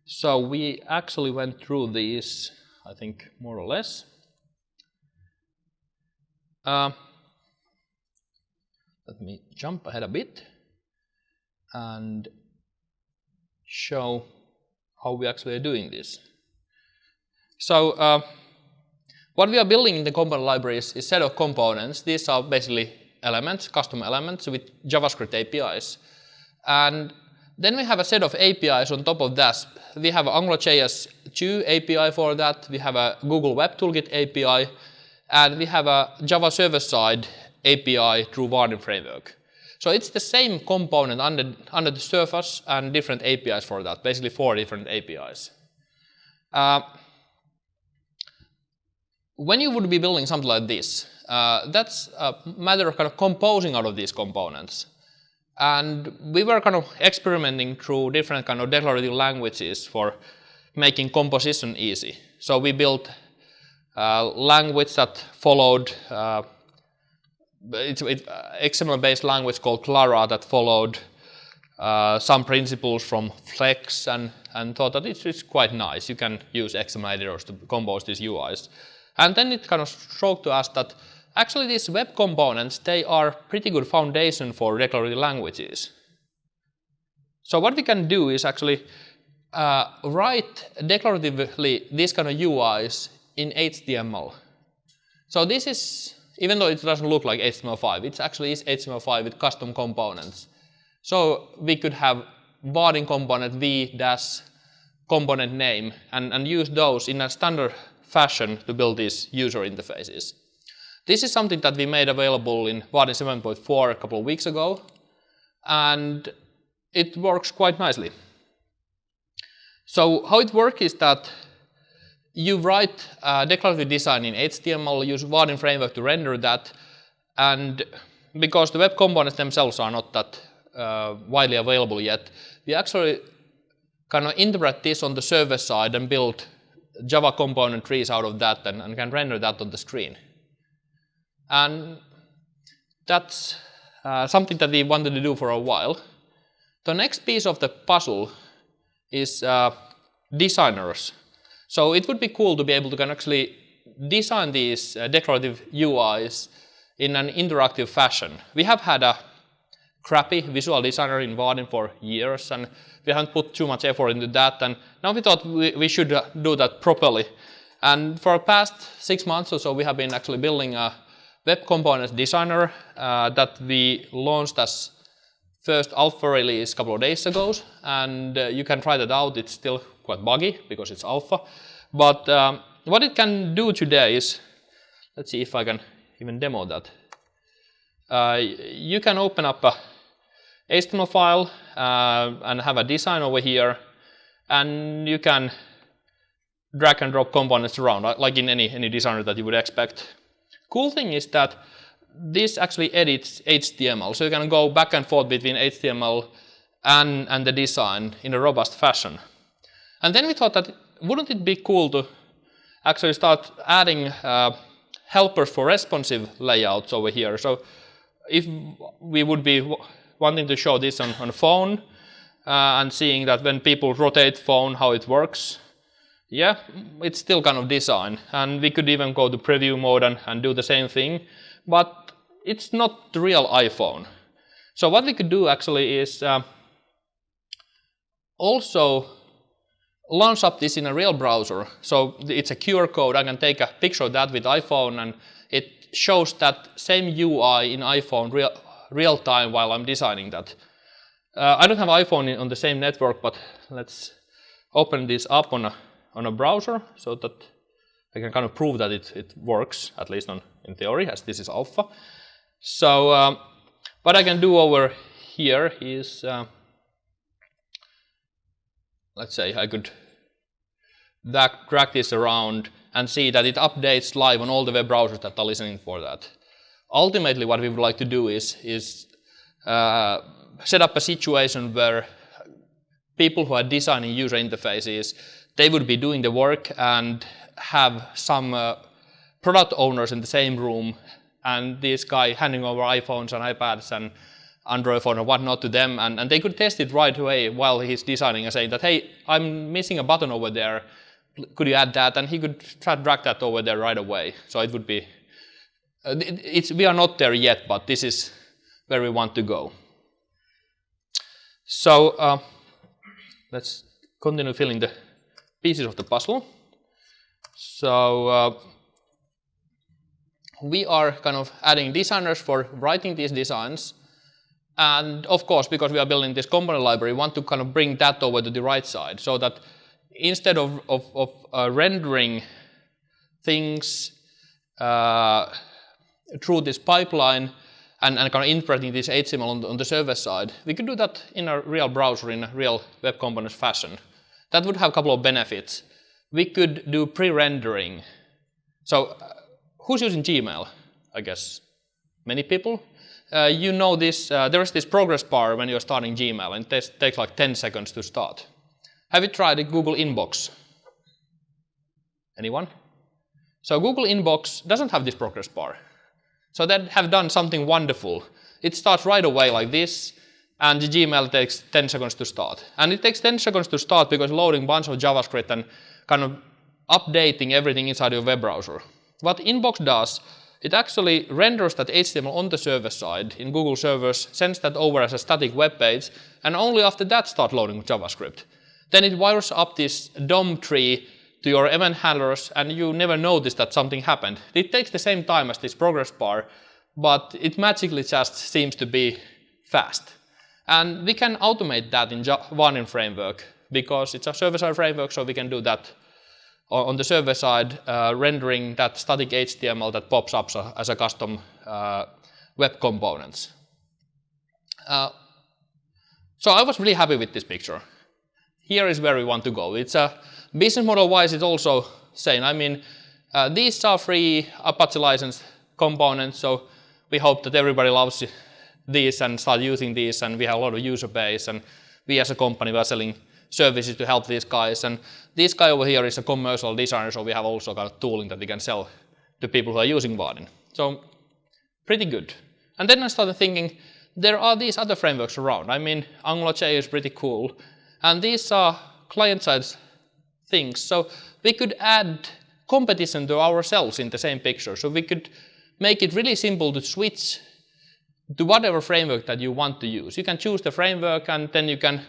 So we actually went through these, I think, more or less. Let me jump ahead a bit and show how we actually are doing this. So what we are building in the component library is a set of components. These are basically elements, custom elements with JavaScript APIs. And then we have a set of APIs on top of that. We have AngularJS 2 API for that. We have a Google Web Toolkit API. And we have a Java server-side API through Vaadin framework. So it's the same component under the surface and different APIs for that, basically 4 different APIs. When you would be building something like this, that's a matter of kind of composing out of these components. And we were kind of experimenting through different kind of declarative languages for making composition easy. So we built a language that followed it's XML-based language called Clara that followed some principles from Flex and thought that it's quite nice. You can use XML editors to compose these UIs. And then it kind of showed to us that actually these web components, they are pretty good foundation for declarative languages. So what we can do is actually write declaratively these kind of UIs in HTML. So this is, even though it doesn't look like HTML5, it actually is HTML5 with custom components. So we could have Vaadin component v-component name and use those in a standard fashion to build these user interfaces. This is something that we made available in Vaadin 7.4 a couple of weeks ago, and it works quite nicely. So how it works is that you write declarative design in HTML, use Vaadin framework to render that, and because the web components themselves are not that widely available yet, we actually kind of interpret this on the server side and build Java component trees out of that and can render that on the screen. And that's something that we wanted to do for a while. The next piece of the puzzle is designers. So it would be cool to be able to can actually design these declarative UIs in an interactive fashion. We have had a crappy visual designer in Vaadin for years, and we haven't put too much effort into that, and now we thought we should do that properly. And for the past 6 months or so, we have been actually building a web components designer that we launched as first alpha release a couple of days ago, and you can try that out. It's still quite buggy because it's alpha, but what it can do today is, let's see if I can even demo that. You can open up a HTML file and have a design over here, and you can drag and drop components around like in any designer that you would expect. Cool thing is that this actually edits HTML, so you can go back and forth between HTML and the design in a robust fashion. And then we thought that wouldn't it be cool to actually start adding helpers for responsive layouts over here. So if we would be wanting to show this on phone and seeing that when people rotate phone how it works, yeah, it's still kind of design. And we could even go to preview mode and do the same thing, but it's not the real iPhone. So what we could do actually is also launch up this in a real browser. So it's a QR code. I can take a picture of that with iPhone, and it shows that same UI in iPhone real time while I'm designing that. I don't have iPhone on the same network, but let's open this up on a browser so that I can kind of prove that it works, at least in theory, as this is alpha. So what I can do over here is, let's say I could drag this around and see that it updates live on all the web browsers that are listening for that. Ultimately, what we would like to do is set up a situation where people who are designing user interfaces, they would be doing the work and have some product owners in the same room, and this guy handing over iPhones and iPads and Android phone and whatnot to them, and they could test it right away while he's designing and saying that, hey, I'm missing a button over there, could you add that? And he could try to drag that over there right away. So it would be, we are not there yet, but this is where we want to go. So let's continue filling the pieces of the puzzle. So we are kind of adding designers for writing these designs. And of course, because we are building this component library, we want to kind of bring that over to the right side so that instead of rendering things through this pipeline and kind of interpreting this HTML on the server side, we could do that in a real browser, in a real web components fashion. That would have a couple of benefits. We could do pre-rendering. So who's using Gmail? I guess many people. You know this, there is this progress bar when you're starting Gmail, and it takes like 10 seconds to start. Have you tried the Google Inbox? Anyone? So Google Inbox doesn't have this progress bar. So they have done something wonderful. It starts right away like this. and the Gmail takes 10 seconds to start. And it takes 10 seconds to start because loading a bunch of JavaScript and kind of updating everything inside your web browser. What Inbox does, it actually renders that HTML on the server side in Google servers, sends that over as a static web page, and only after that start loading JavaScript. Then it wires up this DOM tree to your event handlers, and you never notice that something happened. It takes the same time as this progress bar, but it magically just seems to be fast. And we can automate that in Vaadin framework because it's a server-side framework, so we can do that on the server side, rendering that static HTML that pops up as a custom web components. So I was really happy with this picture. Here is where we want to go. It's business model-wise, it's also same. I mean, these are free Apache license components, so we hope that everybody loves these and start using these, and we have a lot of user base, and we as a company are selling services to help these guys. And this guy over here is a commercial designer, so we have also got tooling that we can sell to people who are using Vaadin. So pretty good. And then I started thinking, there are these other frameworks around. I mean, AngularJS is pretty cool, and these are client-side things. So we could add competition to ourselves in the same picture. So we could make it really simple to switch to whatever framework that you want to use. You can choose the framework, and then you can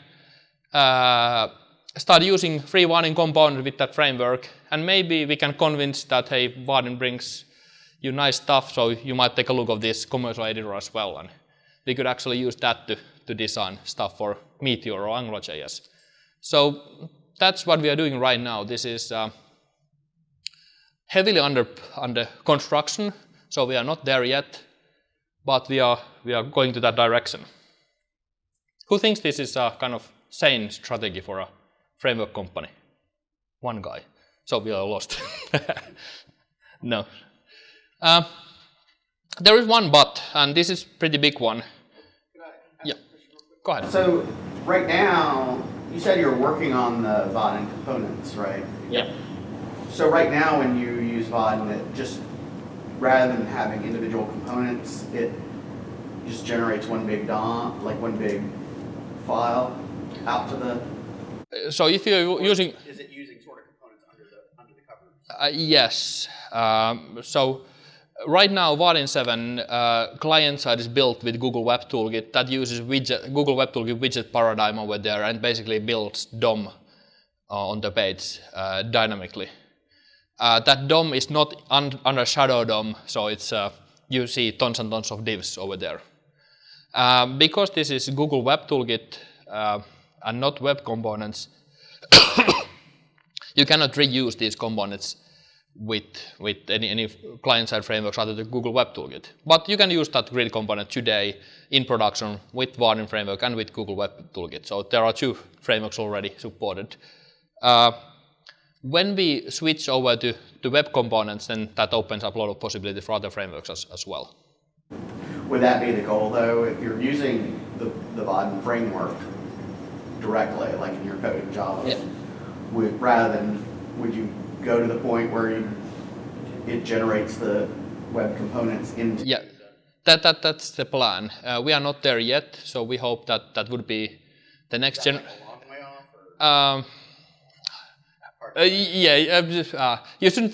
start using free Vaadin component with that framework. And maybe we can convince that, hey, Vaadin brings you nice stuff, so you might take a look of this commercial editor as well. And we could actually use that to design stuff for Meteor or AngularJS. So that's what we are doing right now. This is heavily under construction, so we are not there yet, but we are going to that direction. Who thinks this is a kind of sane strategy for a framework company? One guy. So we are lost. No. There is one but, and this is pretty big one. Yeah, go ahead. So right now, you said you're working on the Vaadin components, right? Yeah. So right now when you use Vaadin, it just, rather than having individual components, it just generates one big DOM, like one big file out to the... So if you're using... Is it using sort of components under the covers? Yes. So right now, Vaadin 7 client side is built with Google Web Toolkit that uses Google Web Toolkit widget paradigm over there and basically builds DOM on the page dynamically. That DOM is not under shadow DOM, so it's you see tons and tons of divs over there. Because this is Google Web Toolkit and not web components, you cannot reuse these components with any client-side frameworks other than Google Web Toolkit. But you can use that grid component today in production with Vaadin framework and with Google Web Toolkit. So there are two frameworks already supported. When we switch over to web components, then that opens up a lot of possibilities for other frameworks as well. Would that be the goal, though? If you're using the Vaadin framework directly, like in your code in Java, yeah. Would you go to the point where it generates the web components into... Yeah, that's the plan. We are not there yet, so we hope that would be the next gen... a long way off? You shouldn't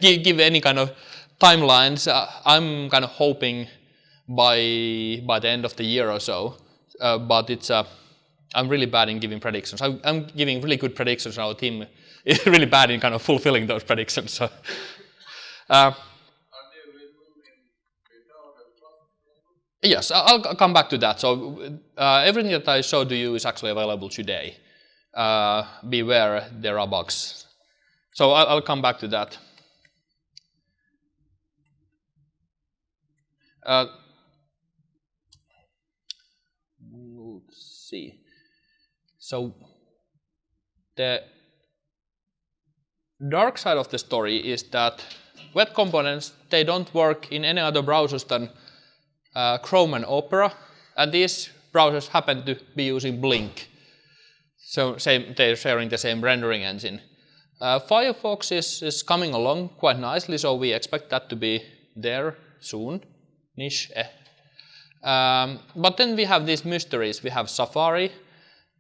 give any kind of timelines. I'm kind of hoping by the end of the year or so, but it's I'm really bad in giving predictions. I'm giving really good predictions, and our team is really bad in kind of fulfilling those predictions. So, yes, I'll come back to that. So everything that I showed to you is actually available today. Beware, there are bugs. So I'll come back to that. Let's see. So the dark side of the story is that web components, they don't work in any other browsers than Chrome and Opera, and these browsers happen to be using Blink. So they're sharing the same rendering engine. Firefox is coming along quite nicely, so we expect that to be there soon-ish. But then we have these mysteries. We have Safari.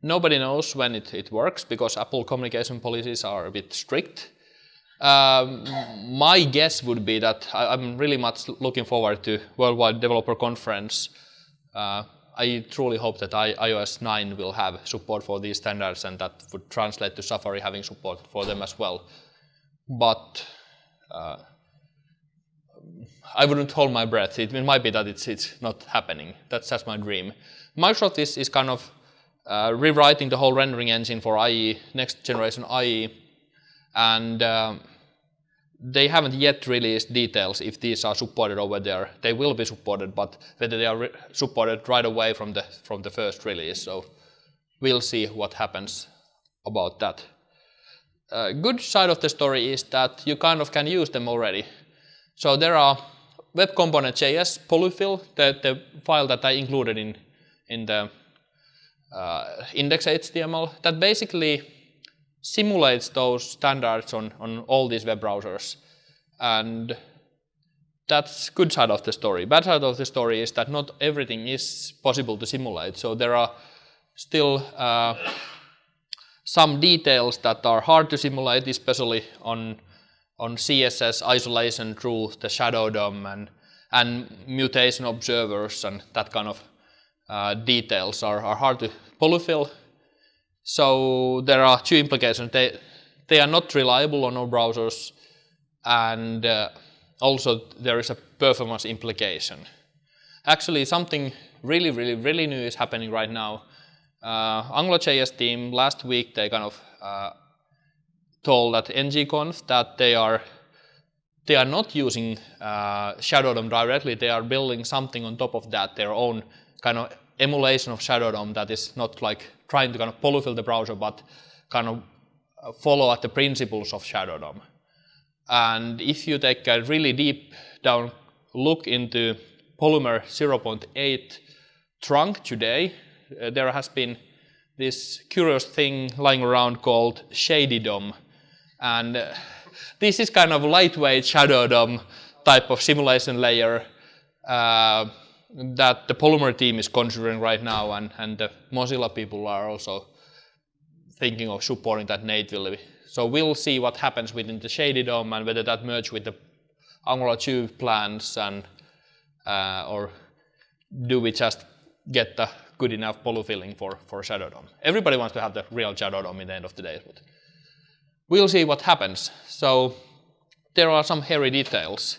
Nobody knows when it works because Apple communication policies are a bit strict. My guess would be that I'm really much looking forward to Worldwide Developer Conference. I truly hope that iOS 9 will have support for these standards, and that would translate to Safari having support for them as well. But I wouldn't hold my breath. It might be that it's not happening. That's just my dream. Microsoft is kind of rewriting the whole rendering engine for IE, next generation IE, and they haven't yet released details if these are supported over there. They will be supported, but whether they are supported right away from the first release. So we'll see what happens about that. Good side of the story is that you kind of can use them already. So there are web component.js polyfill, the file that I included in the index.html, that basically simulates those standards on all these web browsers. And that's good side of the story. Bad side of the story is that not everything is possible to simulate. So there are still some details that are hard to simulate, especially on CSS isolation through the shadow DOM and mutation observers, and that kind of details are hard to polyfill. So there are two implications. They are not reliable on all browsers, and also there is a performance implication. Actually, something really new is happening right now. AngularJS team last week, they kind of told at ngconf that they are not using Shadow DOM directly. They are building something on top of that, their own kind of emulation of Shadow DOM that is not like trying to kind of polyfill the browser, but kind of follow at the principles of Shadow DOM. And if you take a really deep down look into Polymer 0.8 trunk today, there has been this curious thing lying around called Shady DOM. And this is kind of lightweight Shadow DOM type of simulation layer that the Polymer team is considering right now, and the Mozilla people are also thinking of supporting that natively. So we'll see what happens within the Shady DOM and whether that merges with the Angular 2 plans, and or do we just get the good enough polyfilling for Shadow DOM. Everybody wants to have the real Shadow DOM in the end of the day, but we'll see what happens. So there are some hairy details,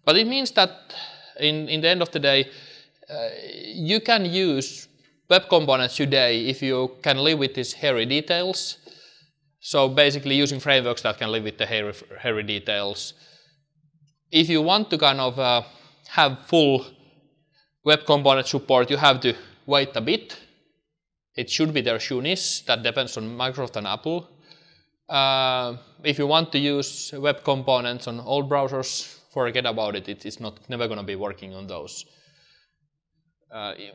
but it means that in the end of the day, you can use web components today if you can live with these hairy details. So basically using frameworks that can live with the hairy details. If you want to kind of have full web component support, you have to wait a bit. It should be there soonish. That depends on Microsoft and Apple. If you want to use web components on old browsers, forget about it. It's never going to be working on those.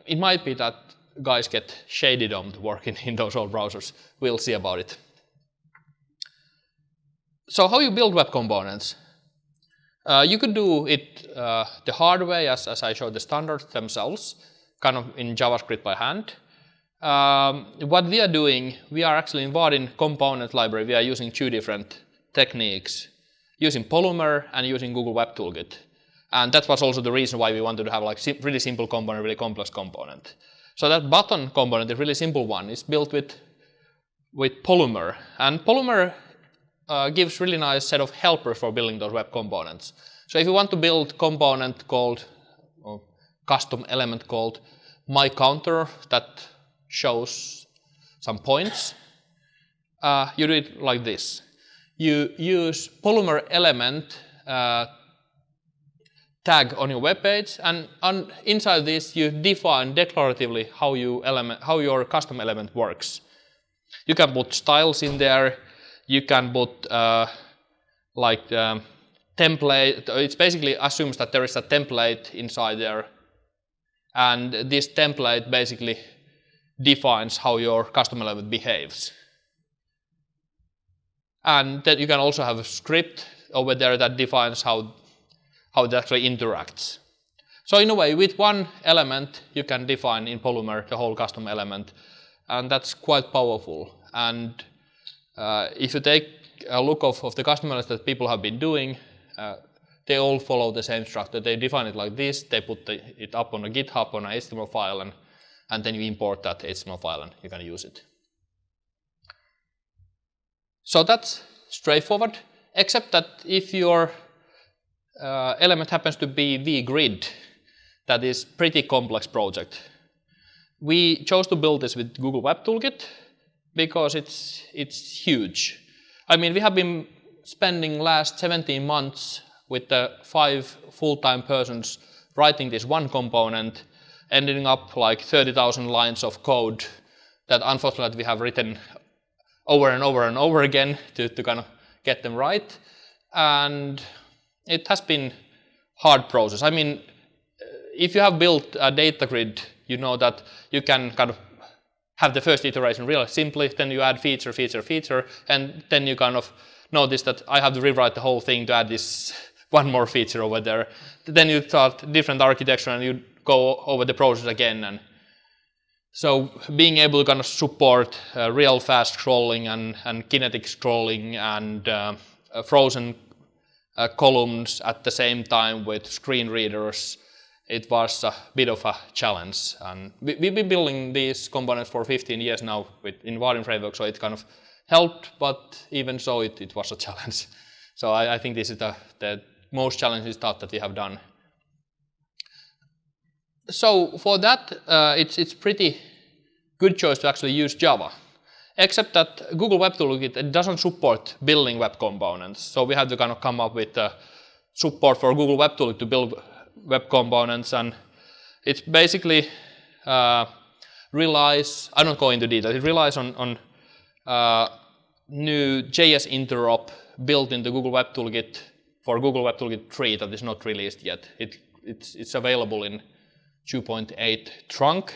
It might be that guys get Shady DOM to work in those old browsers. We'll see about it. So how you build web components? You could do it the hard way, as I showed the standards themselves, kind of in JavaScript by hand. What we are doing, we are actually in Vaadin component library, we are using two different techniques, using Polymer and using Google Web Toolkit. And that was also the reason why we wanted to have like really simple component, really complex component. So that button component, the really simple one, is built with Polymer. And Polymer gives really nice set of helpers for building those web components. So if you want to build component called, or custom element called myCounter that shows some points, you do it like this. You use Polymer element tag on your web page, and inside this you define declaratively how your custom element works. You can put styles in there. You can put template. It basically assumes that there is a template inside there, and this template basically defines how your custom element behaves. And then you can also have a script over there that defines how it actually interacts. So in a way, with one element, you can define in Polymer the whole custom element, and that's quite powerful. And if you take a look of the custom elements that people have been doing, they all follow the same structure. They define it like this, they put it up on a GitHub on an HTML file, and then you import that HTML file and you can use it. So that's straightforward, except that if your element happens to be vgrid, that is pretty complex project. We chose to build this with Google Web Toolkit because it's huge. I mean, we have been spending last 17 months with the 5 full-time persons writing this one component, ending up like 30,000 lines of code that unfortunately we have written over and over and over again to kind of get them right. And it has been hard process. I mean, if you have built a data grid, you know that you can kind of have the first iteration really simply, then you add feature, and then you kind of notice that I have to rewrite the whole thing to add this one more feature over there. Then you start different architecture and you go over the process again. And so being able to kind of support real fast scrolling and kinetic scrolling and frozen columns at the same time with screen readers, it was a bit of a challenge. And we've been building these components for 15 years now in Vaadin framework, so it kind of helped, but even so it was a challenge. So I think this is the most challenging stuff that we have done. So for that, it's pretty good choice to actually use Java, except that Google Web Toolkit, it doesn't support building web components. So we had to kind of come up with support for Google Web Toolkit to build web components, and it basically relies, I don't go into detail, it relies on new JS interop built into Google Web Toolkit for Google Web Toolkit 3 that is not released yet. It's available in 2.8 trunk,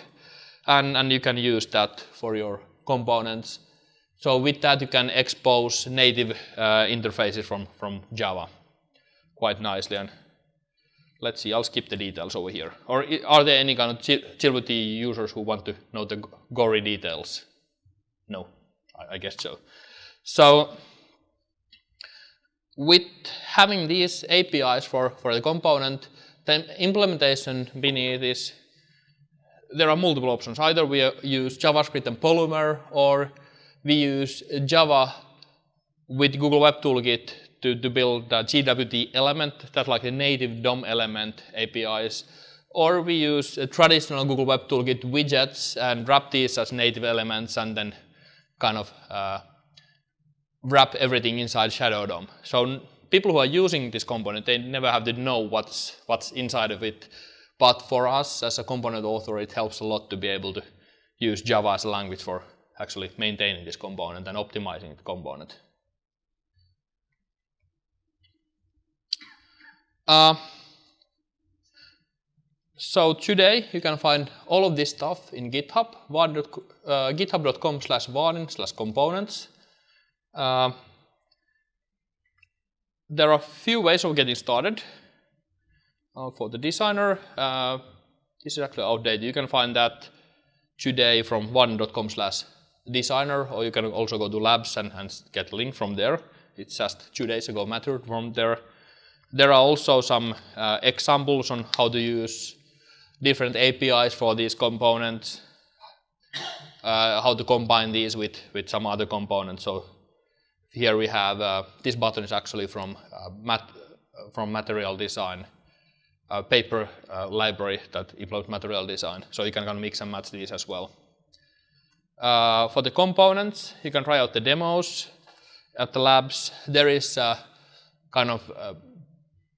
and you can use that for your components. So with that you can expose native interfaces from Java quite nicely. And let's see, I'll skip the details over here. Or are there any kind of Chilbuti users who want to know the gory details? No, I guess so. So with having these APIs for the component, then implementation beneath this, there are multiple options. Either we use JavaScript and Polymer, or we use Java with Google Web Toolkit to build the GWT element, that's like the native DOM element APIs. Or we use traditional Google Web Toolkit widgets and wrap these as native elements and then kind of wrap everything inside Shadow DOM. So people who are using this component, they never have to know what's inside of it. But for us as a component author, it helps a lot to be able to use Java as a language for actually maintaining this component and optimizing the component. So today you can find all of this stuff in GitHub, github.com/vaadin/components. There are a few ways of getting started. For the designer, this is actually outdated. You can find that today from vaadin.com/designer, or you can also go to labs and get a link from there. It's just 2 days ago matured from there. There are also some examples on how to use different APIs for these components, how to combine these with some other components. So here we have, this button is actually from material design, a paper library that implements material design. So you can kind of mix and match these as well. For the components, you can try out the demos at the labs. There is a kind of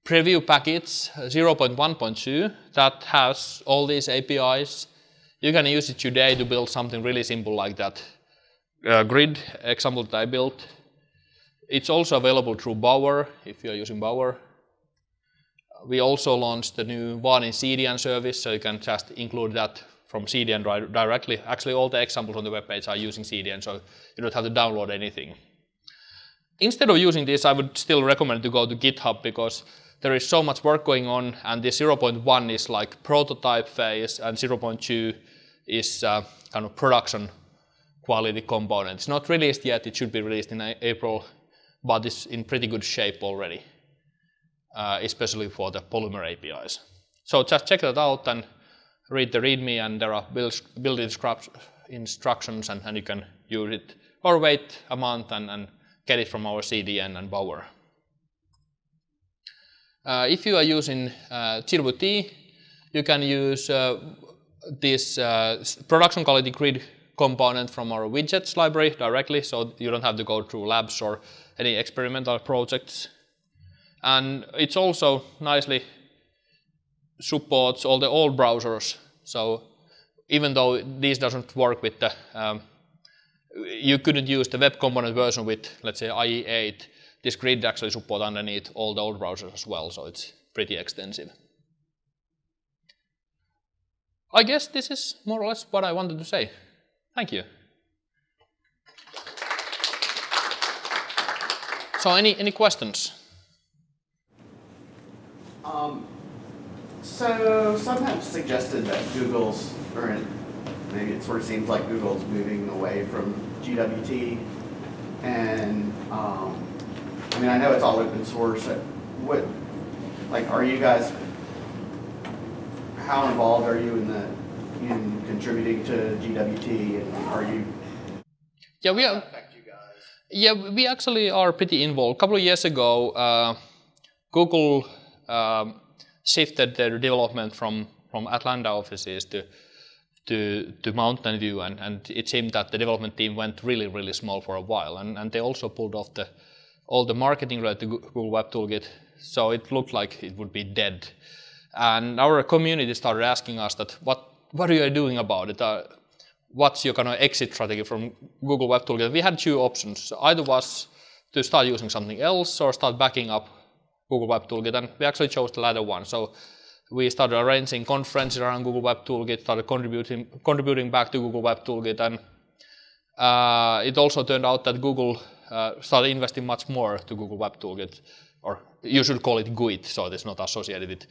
preview package 0.1.2 that has all these APIs. You can use it today to build something really simple like that grid example that I built. It's also available through Bower if you are using Bower. We also launched the new Vaadin CDN service, so you can just include that from CDN directly. Actually, all the examples on the web page are using CDN, so you don't have to download anything. Instead of using this, I would still recommend to go to GitHub, because there is so much work going on, and the 0.1 is like prototype phase, and 0.2 is kind of production quality component. It's not released yet, it should be released in April, but it's in pretty good shape already, especially for the Polymer APIs. So just check that out and read the README, and there are build instructions, and you can use it or wait a month and get it from our CDN and Bower. If you are using JWT, you can use this production quality grid component from our widgets library directly, so you don't have to go through labs or any experimental projects. And it's also nicely supports all the old browsers. So even though this doesn't work with the, you couldn't use the web component version with, let's say, IE8, this grid actually supports underneath all the old browsers as well, so it's pretty extensive. I guess this is more or less what I wanted to say. Thank you. So any questions? So some have suggested that Google's, or maybe it sort of seems like Google's moving away from GWT, and I mean, I know it's all open source. What, like, are you guys, how involved are you in contributing to GWT, and are you? Yeah, we are. Yeah, we actually are pretty involved. A couple of years ago, Google shifted their development from Atlanta offices to Mountain View, and it seemed that the development team went really small for a while, and they also pulled off all the marketing related to Google Web Toolkit, so it looked like it would be dead. And our community started asking us that what are you doing about it? What's your kind of exit strategy from Google Web Toolkit? We had two options. Either was to start using something else or start backing up Google Web Toolkit, and we actually chose the latter one. So we started arranging conferences around Google Web Toolkit, started contributing back to Google Web Toolkit, and it also turned out that Google started investing much more to Google Web Toolkit, or you should call it GUIT, so it's not associated with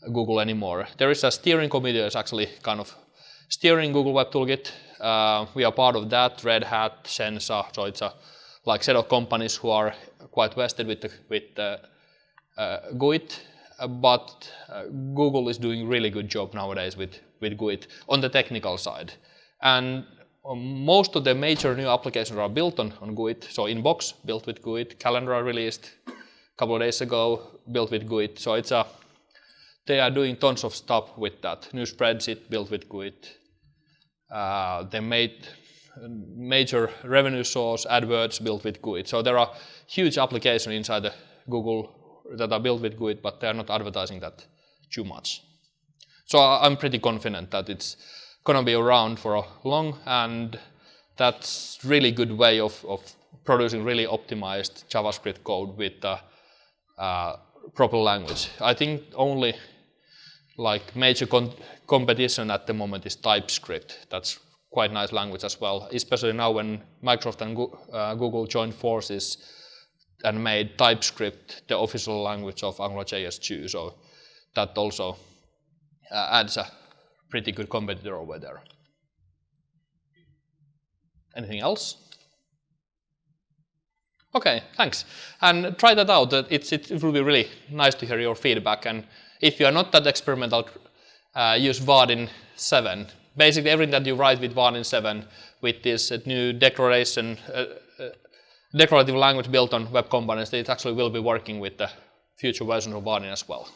Google anymore. There is a steering committee that's actually kind of steering Google Web Toolkit. We are part of that, Red Hat, Sensa, so it's a like set of companies who are quite vested with GUIT, but Google is doing a really good job nowadays with GUIT on the technical side. And most of the major new applications are built on GUIT. So Inbox, built with GUIT, Calendar released a couple of days ago, built with GUIT. So it's they are doing tons of stuff with that. New spreadsheet built with GUIT. They made major revenue source, AdWords built with GUIT. So there are huge applications inside the Google that are built with GUIT, but they are not advertising that too much. So I'm pretty confident that it's going to be around for long, and that's really good way of producing really optimized JavaScript code with proper language. I think only like major competition at the moment is TypeScript. That's quite nice language as well, especially now when Microsoft and Google joined forces and made TypeScript the official language of AngularJS 2. So that also adds a pretty good competitor over there. Anything else? Okay, thanks. And try that out. It will be really nice to hear your feedback. And if you are not that experimental, use Vaadin 7. Basically, everything that you write with Vaadin 7 with this new declarative language built on web components, it actually will be working with the future version of Vaadin as well.